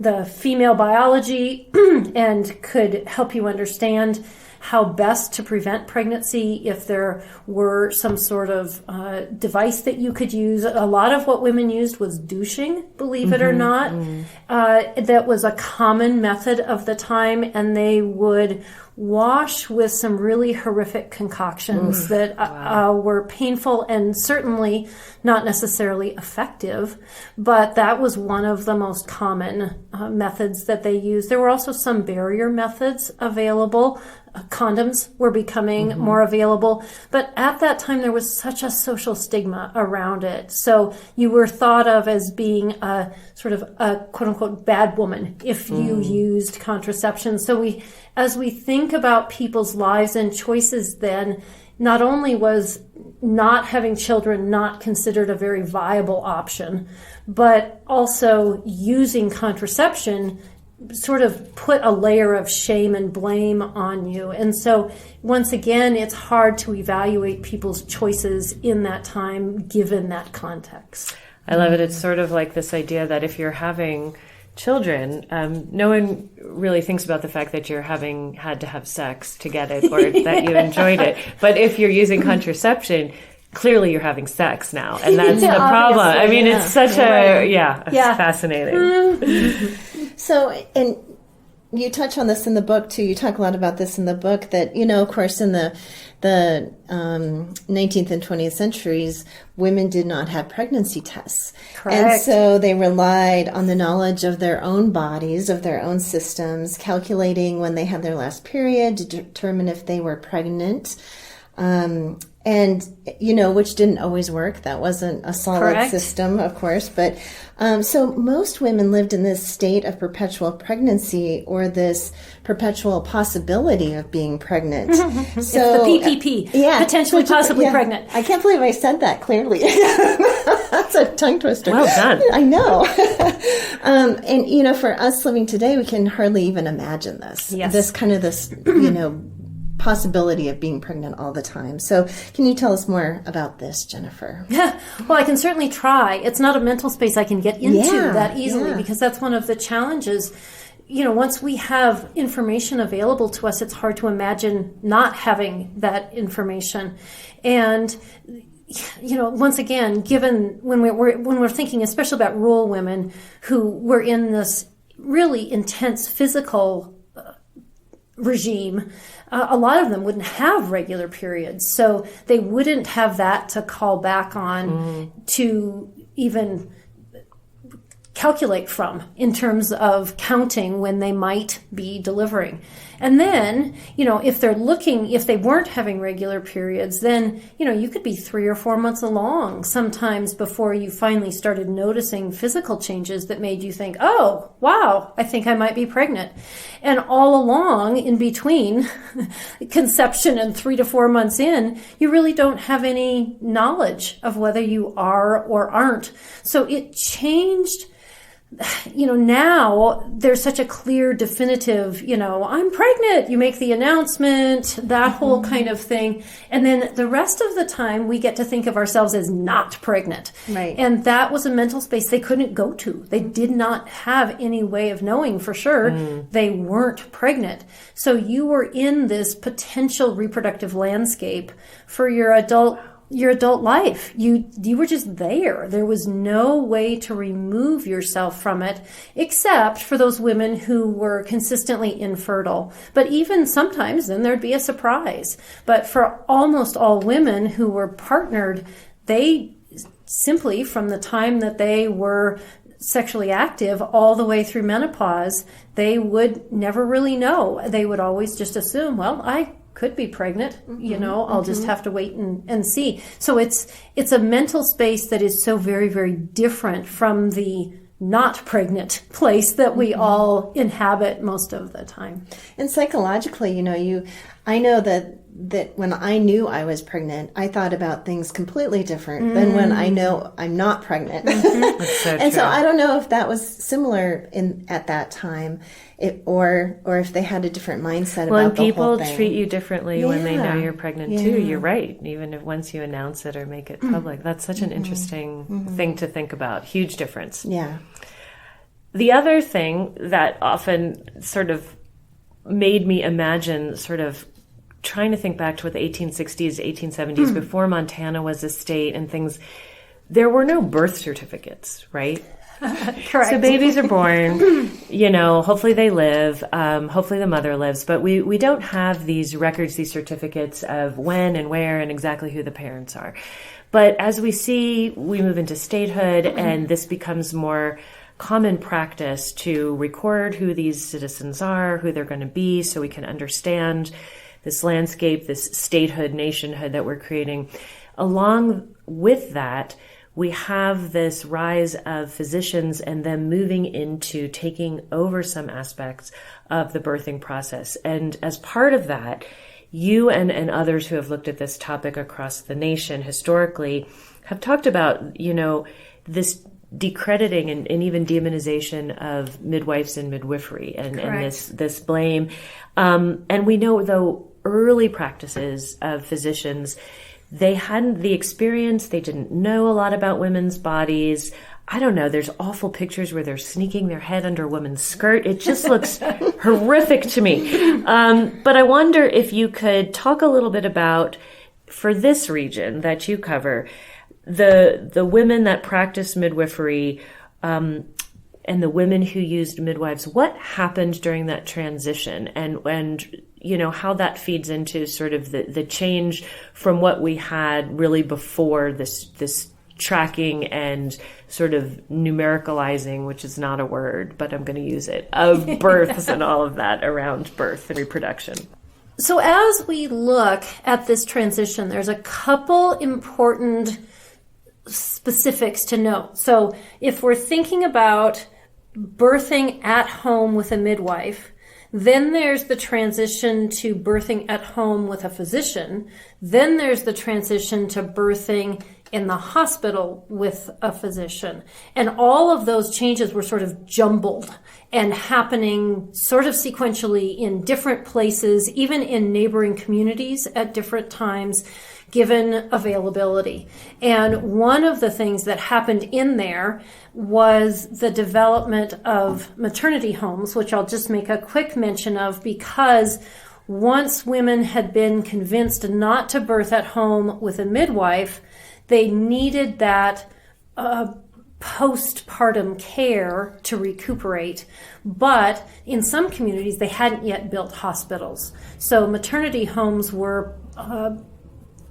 the female biology and could help you understand how best to prevent pregnancy, if there were some sort of device that you could use. A lot of what women used was douching, believe it or not. That was a common method of the time, and they would wash with some really horrific concoctions that were painful and certainly not necessarily effective, but that was one of the most common methods that they used. There were also some barrier methods available. Condoms were becoming more available, but at that time there was such a social stigma around it. So you were thought of as being a sort of a quote unquote bad woman if you used contraception. So as we think about people's lives and choices then, not only was not having children not considered a very viable option, but also using contraception sort of put a layer of shame and blame on you. And so once again, it's hard to evaluate people's choices in that time given that context. I love it. It's sort of like this idea that if you're having children, no one really thinks about the fact that you're had to have sex to get it, or that you enjoyed it. But if you're using contraception, clearly you're having sex now, and that's the problem. I mean, it's such it's fascinating. So, and you touch on this in the book too. You talk a lot about this in the book that, you know, of course, in the 19th and 20th centuries, women did not have pregnancy tests. Correct. And so they relied on the knowledge of their own bodies, of their own systems, calculating when they had their last period to determine if they were pregnant. And, you know, which didn't always work. That wasn't a solid system, of course. But so most women lived in this state of perpetual pregnancy, or this perpetual possibility of being pregnant. So it's the PPP, potentially possibly pregnant. I can't believe I said that clearly. That's a tongue twister. Well done. I know. And, you know, for us living today, we can hardly even imagine this. Yes. This, you know, possibility of being pregnant all the time. So can you tell us more about this, Jennifer? Well, I can certainly try. It's not a mental space I can get into that easily because that's one of the challenges. You know, once we have information available to us, it's hard to imagine not having that information. And, you know, once again, given when we're thinking especially about rural women who were in this really intense physical regime, a lot of them wouldn't have regular periods. So they wouldn't have that to call back on to even calculate from in terms of counting when they might be delivering. And then, you know, if they weren't having regular periods, then, you know, you could be 3 or 4 months along sometimes before you finally started noticing physical changes that made you think, oh, wow, I think I might be pregnant. And all along in between conception and 3 to 4 months in, you really don't have any knowledge of whether you are or aren't. So it changed now there's such a clear, definitive, I'm pregnant. You make the announcement, that whole kind of thing. And then the rest of the time we get to think of ourselves as not pregnant. Right. And that was a mental space they couldn't go to. They did not have any way of knowing for sure they weren't pregnant. So you were in this potential reproductive landscape for your adult life. You were just there. There was no way to remove yourself from it, except for those women who were consistently infertile. But even sometimes then there'd be a surprise. But for almost all women who were partnered, they simply, from the time that they were sexually active all the way through menopause, they would never really know. They would always just assume, well, I could be pregnant, I'll just have to wait and see. So it's a mental space that is so very, very different from the not pregnant place that we all inhabit most of the time. And psychologically, I know that when I knew I was pregnant, I thought about things completely different than when I know I'm not pregnant. That's so And true. so I don't know if that was similar at that time, or if they had a different mindset Well, about and the people whole thing. treat you differently when they know Yeah. you're pregnant Yeah. too. You're right. Even if once you announce it or make it public, that's such an interesting thing to think about. Huge difference. Yeah. The other thing that often sort of made me imagine sort of trying to think back to what the 1860s, 1870s, before Montana was a state and things, there were no birth certificates, right? Correct. So babies are born, hopefully they live, hopefully the mother lives, but we don't have these records, these certificates of when and where and exactly who the parents are. But as we move into statehood and this becomes more common practice to record who these citizens are, who they're going to be, so we can understand this landscape, this statehood, nationhood that we're creating. Along with that, we have this rise of physicians and them moving into taking over some aspects of the birthing process. And as part of that, you and others who have looked at this topic across the nation historically have talked about, this decrediting and even demonization of midwives and midwifery and this blame. And we know, though, early practices of physicians, they hadn't the experience, they didn't know a lot about women's bodies. I don't know, there's awful pictures where they're sneaking their head under a woman's skirt. It just looks horrific to me. But I wonder if you could talk a little bit about, for this region that you cover, the women that practice midwifery, and the women who used midwives, what happened during that transition and how that feeds into sort of the change from what we had really before this tracking and sort of numericalizing, which is not a word, but I'm going to use it, of births and all of that around birth and reproduction. So as we look at this transition, there's a couple important specifics to note. So if we're thinking about birthing at home with a midwife, then there's the transition to birthing at home with a physician. Then there's the transition to birthing in the hospital with a physician. And all of those changes were sort of jumbled and happening sort of sequentially in different places, even in neighboring communities at different times, given availability. And one of the things that happened in there was the development of maternity homes, which I'll just make a quick mention of, because once women had been convinced not to birth at home with a midwife, they needed that postpartum care to recuperate. But in some communities, they hadn't yet built hospitals. So maternity homes were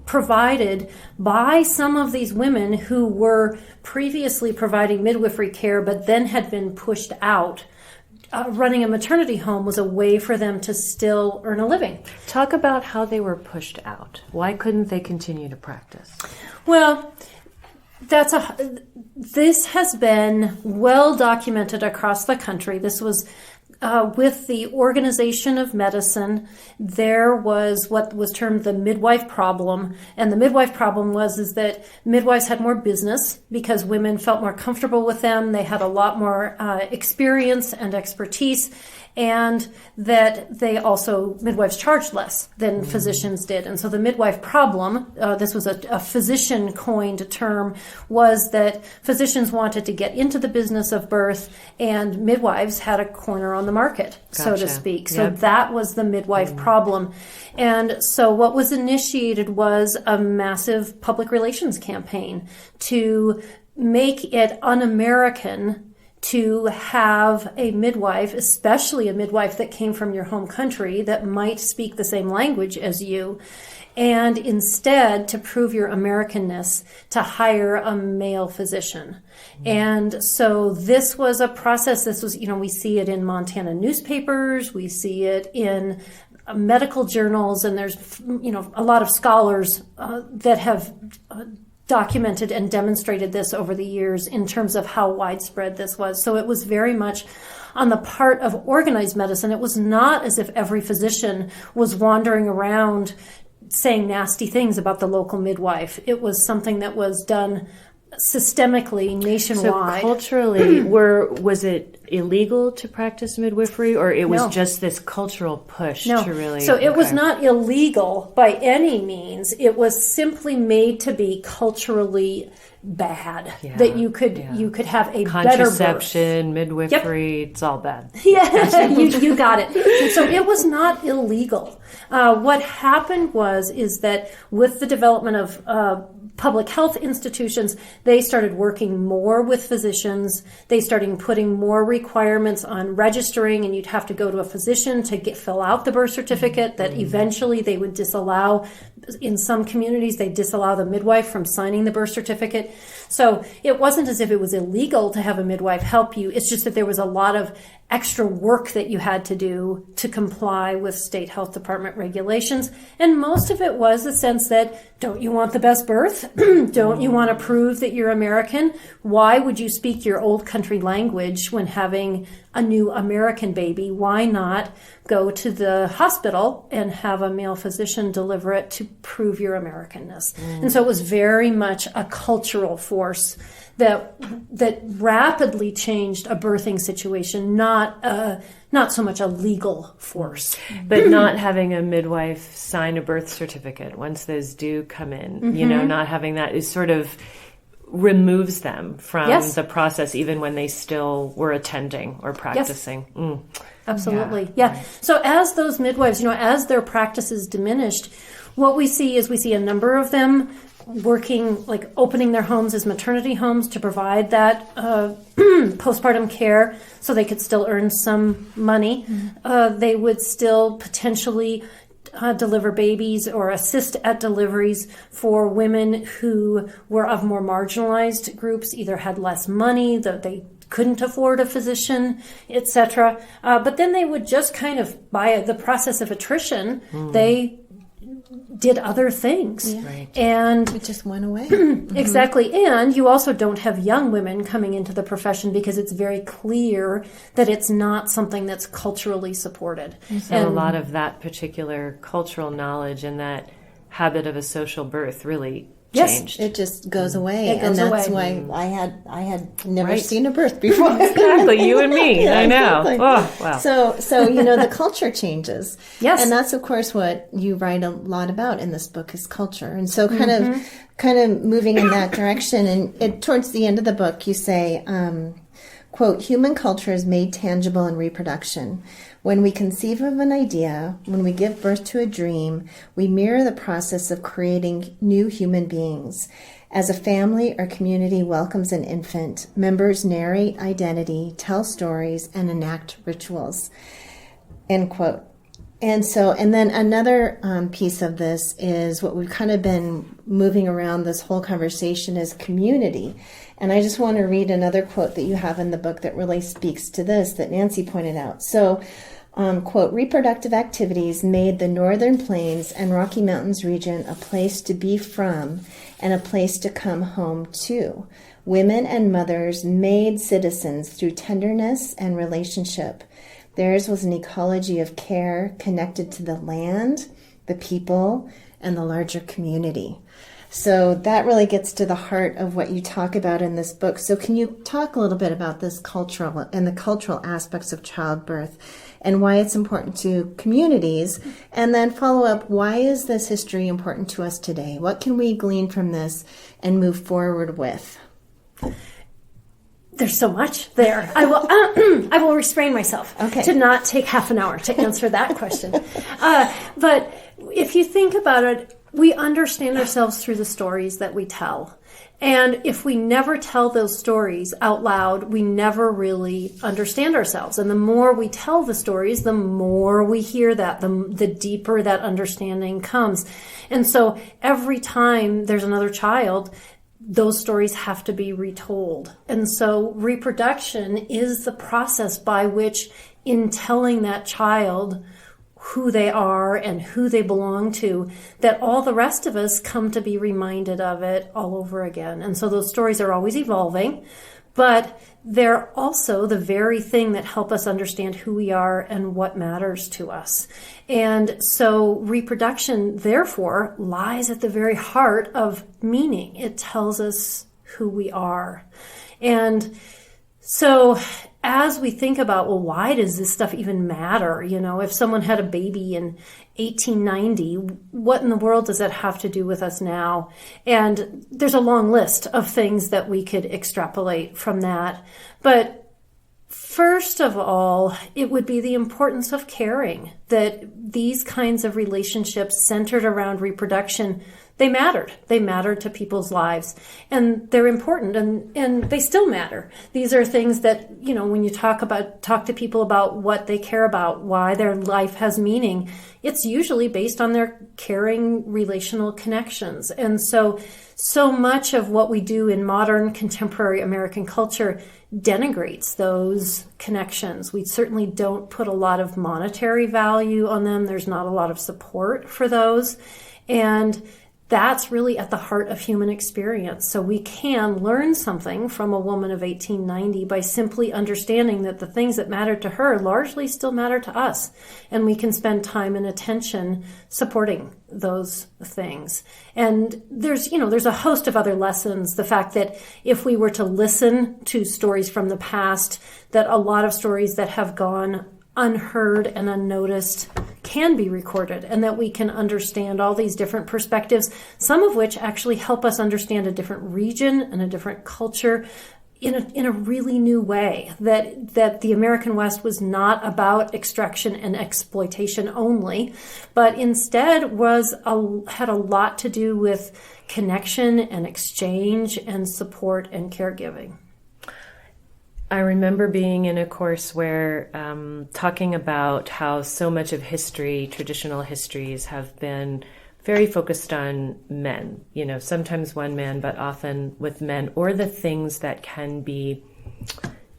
provided by some of these women who were previously providing midwifery care but then had been pushed out. Running a maternity home was a way for them to still earn a living. Talk about how they were pushed out. Why couldn't they continue to practice? Well, this has been well documented across the country. This was with the organization of medicine, there was what was termed the midwife problem. And the midwife problem is that midwives had more business because women felt more comfortable with them. They had a lot more experience and expertise. And that midwives charged less than physicians did. And so the midwife problem, this was a physician coined term, was that physicians wanted to get into the business of birth and midwives had a corner on the market, so to speak. So that was the midwife problem. And so what was initiated was a massive public relations campaign to make it un-American to have a midwife, especially a midwife that came from your home country that might speak the same language as you, and instead to prove your Americanness, to hire a male physician. And so this was a process. This was, we see it in Montana newspapers, we see it in medical journals, and there's, a lot of scholars that have documented and demonstrated this over the years in terms of how widespread this was. So it was very much on the part of organized medicine. It was not as if every physician was wandering around saying nasty things about the local midwife. It was something that was done systemically, nationwide. So culturally, was it illegal to practice midwifery, or it was just this cultural push to really... So it was not illegal by any means. It was simply made to be culturally bad, that you could have a better birth. Contraception, midwifery, it's all bad. Yeah, you got it. So it was not illegal. What happened is that with the development of public health institutions, they started working more with physicians. They started putting more requirements on registering, and you'd have to go to a physician to fill out the birth certificate that eventually they would disallow. In some communities, they disallow the midwife from signing the birth certificate. So it wasn't as if it was illegal to have a midwife help you. It's just that there was a lot of extra work that you had to do to comply with state health department regulations. And most of it was the sense that, don't you want the best birth? Don't you want to prove that you're American? Why would you speak your old country language when having a new American baby? Why not go to the hospital and have a male physician deliver it to prove your Americanness? And so it was very much a cultural force that rapidly changed a birthing situation, not so much a legal force. But not having a midwife sign a birth certificate once those do come in, not having that is sort of removes them from the process, even when they still were attending or practicing. Absolutely. Yeah. Right. So as those midwives, as their practices diminished, what we see a number of them working, like opening their homes as maternity homes to provide that postpartum care so they could still earn some money. They would still potentially deliver babies or assist at deliveries for women who were of more marginalized groups, either had less money, that they couldn't afford a physician, etc. But then they would just kind of, by the process of attrition, they did other things. Yeah. Right. And it just went away. Exactly. And you also don't have young women coming into the profession because it's very clear that it's not something that's culturally supported. So and a lot of that particular cultural knowledge and that habit of a social birth really changed. It just goes away. It goes that's away. why I had never seen a birth before. Exactly, you and me. Yeah, I know. Exactly. Oh, wow. So the culture changes. Yes. And that's of course what you write a lot about in this book is culture. And so kind of moving in that direction, and towards the end of the book you say, quote, human culture is made tangible in reproduction. When we conceive of an idea, when we give birth to a dream, we mirror the process of creating new human beings. As a family or community welcomes an infant, members narrate identity, tell stories, and enact rituals. End quote. And then another piece of this is what we've kind of been moving around this whole conversation is community. And I just want to read another quote that you have in the book that really speaks to this that Nancy pointed out. So, quote, reproductive activities made the Northern Plains and Rocky Mountains region a place to be from and a place to come home to. Women and mothers made citizens through tenderness and relationship. Theirs was an ecology of care connected to the land, the people, and the larger community. So that really gets to the heart of what you talk about in this book. So can you talk a little bit about this cultural and the cultural aspects of childbirth and why it's important to communities? And then follow up, why is this history important to us today? What can we glean from this and move forward with? There's so much there. I will restrain myself to not take half an hour to answer that question. But if you think about it, we understand ourselves through the stories that we tell. And if we never tell those stories out loud, we never really understand ourselves. And the more we tell the stories, the more we hear that, the deeper that understanding comes. And so every time there's another child, those stories have to be retold. And so reproduction is the process by which, in telling that child who they are and who they belong to, that all the rest of us come to be reminded of it all over again. And so those stories are always evolving, but they're also the very thing that help us understand who we are and what matters to us. And so reproduction, therefore, lies at the very heart of meaning. It tells us who we are. And so as we think about, well, why does this stuff even matter? You know, if someone had a baby in 1890, what in the world does that have to do with us now? And there's a long list of things that we could extrapolate from that. But first of all, it would be the importance of caring, that these kinds of relationships centered around reproduction, they mattered. They mattered to people's lives, and they're important, and they still matter. These are things that, you know, when you talk to people about what they care about, why their life has meaning, it's usually based on their caring relational connections. And so much of what we do in modern contemporary American culture denigrates those connections. We certainly don't put a lot of monetary value on them. There's not a lot of support for those. And that's really at the heart of human experience. So we can learn something from a woman of 1890 by simply understanding that the things that matter to her largely still matter to us. And we can spend time and attention supporting those things. And there's a host of other lessons. The fact that if we were to listen to stories from the past, that a lot of stories that have gone unheard and unnoticed can be recorded, and that we can understand all these different perspectives, some of which actually help us understand a different region and a different culture in a really new way, that the American West was not about extraction and exploitation only, but instead had a lot to do with connection and exchange and support and caregiving. I remember being in a course where talking about how so much of history, traditional histories, have been very focused on men, you know, sometimes one man, but often with men, or the things that can be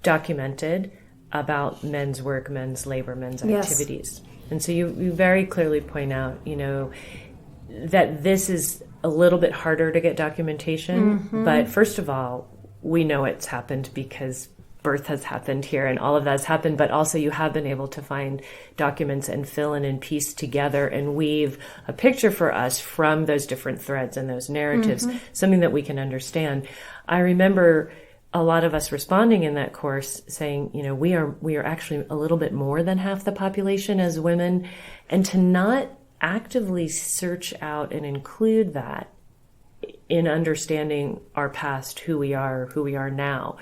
documented about men's work, men's labor, men's activities. Yes. And so you very clearly point out, you know, that this is a little bit harder to get documentation. Mm-hmm. But first of all, we know it's happened because birth has happened here and all of that has happened, but also you have been able to find documents and fill in and piece together and weave a picture for us from those different threads and those narratives, mm-hmm. something that we can understand. I remember a lot of us responding in that course saying, you know, we are actually a little bit more than half the population as women, and to not actively search out and include that in understanding our past, who we are now.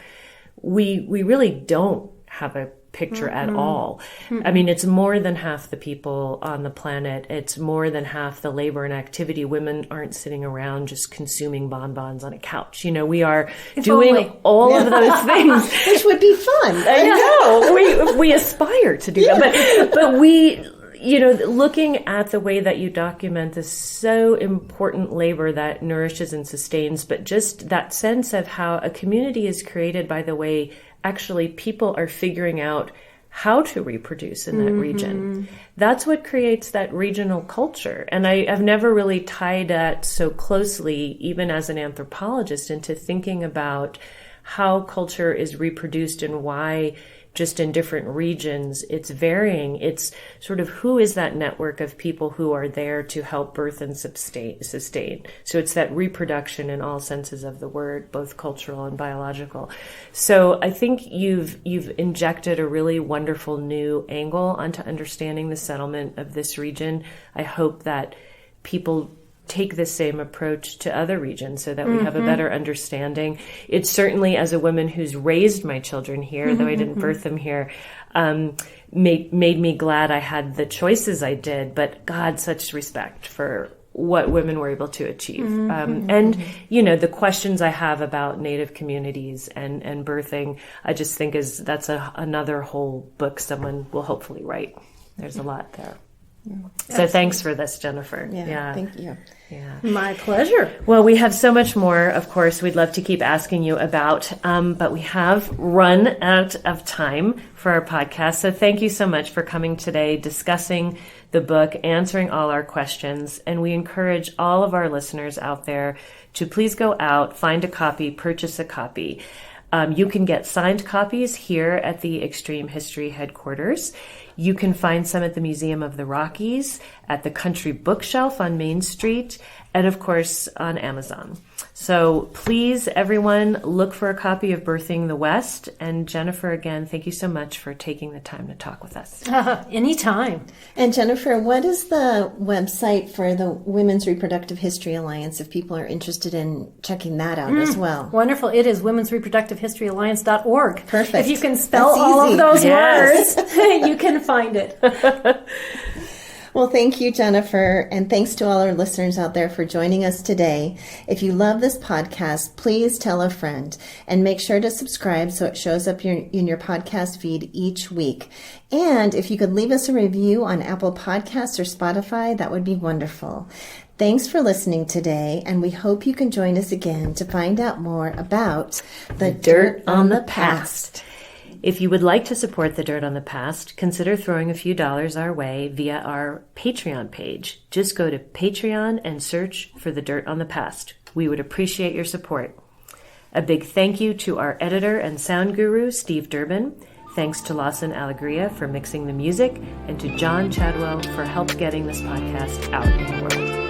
We really don't have a picture mm-hmm. at all. Mm-hmm. I mean, it's more than half the people on the planet. It's more than half the labor and activity. Women aren't sitting around just consuming bonbons on a couch. You know, we are doing all of those things. Which would be fun. I know. We aspire to do that. But we, you know, looking at the way that you document this so important labor that nourishes and sustains, but just that sense of how a community is created by the way actually people are figuring out how to reproduce in that mm-hmm. region. That's what creates that regional culture. And I've never really tied that so closely, even as an anthropologist, into thinking about how culture is reproduced and why just in different regions, it's varying. It's sort of who is that network of people who are there to help birth and sustain. So it's that reproduction in all senses of the word, both cultural and biological. So I think you've injected a really wonderful new angle onto understanding the settlement of this region. I hope that people take the same approach to other regions so that we have a better understanding. It's certainly, as a woman who's raised my children here, though I didn't birth them here, made me glad I had the choices I did, but God, such respect for what women were able to achieve. And, the questions I have about Native communities and birthing, I just think that's another whole book someone will hopefully write. There's a lot there. So thanks for this, Jennifer. Yeah, thank you. Yeah. My pleasure. Well, we have so much more, of course, we'd love to keep asking you about, but we have run out of time for our podcast. So thank you so much for coming today, discussing the book, answering all our questions. And we encourage all of our listeners out there to please go out, find a copy, purchase a copy. You can get signed copies here at the Extreme History headquarters. You can find some at the Museum of the Rockies, at the Country Bookshelf on Main Street, and of course on Amazon. So please, everyone, look for a copy of Birthing the West. And Jennifer, again, thank you so much for taking the time to talk with us. Anytime. And Jennifer, what is the website for the Women's Reproductive History Alliance if people are interested in checking that out as well? Wonderful. It is womensreproductivehistoryalliance.org. Perfect. If you can spell That's all easy. of those Yes. words, you can find it. Well, thank you, Jennifer, and thanks to all our listeners out there for joining us today. If you love this podcast, please tell a friend and make sure to subscribe so it shows up in your podcast feed each week. And if you could leave us a review on Apple Podcasts or Spotify, that would be wonderful. Thanks for listening today, and we hope you can join us again to find out more about the dirt on the past. If you would like to support The Dirt on the Past, consider throwing a few dollars our way via our Patreon page. Just go to Patreon and search for The Dirt on the Past. We would appreciate your support. A big thank you to our editor and sound guru, Steve Durbin. Thanks to Lawson Allegria for mixing the music, and to John Chadwell for help getting this podcast out in the world.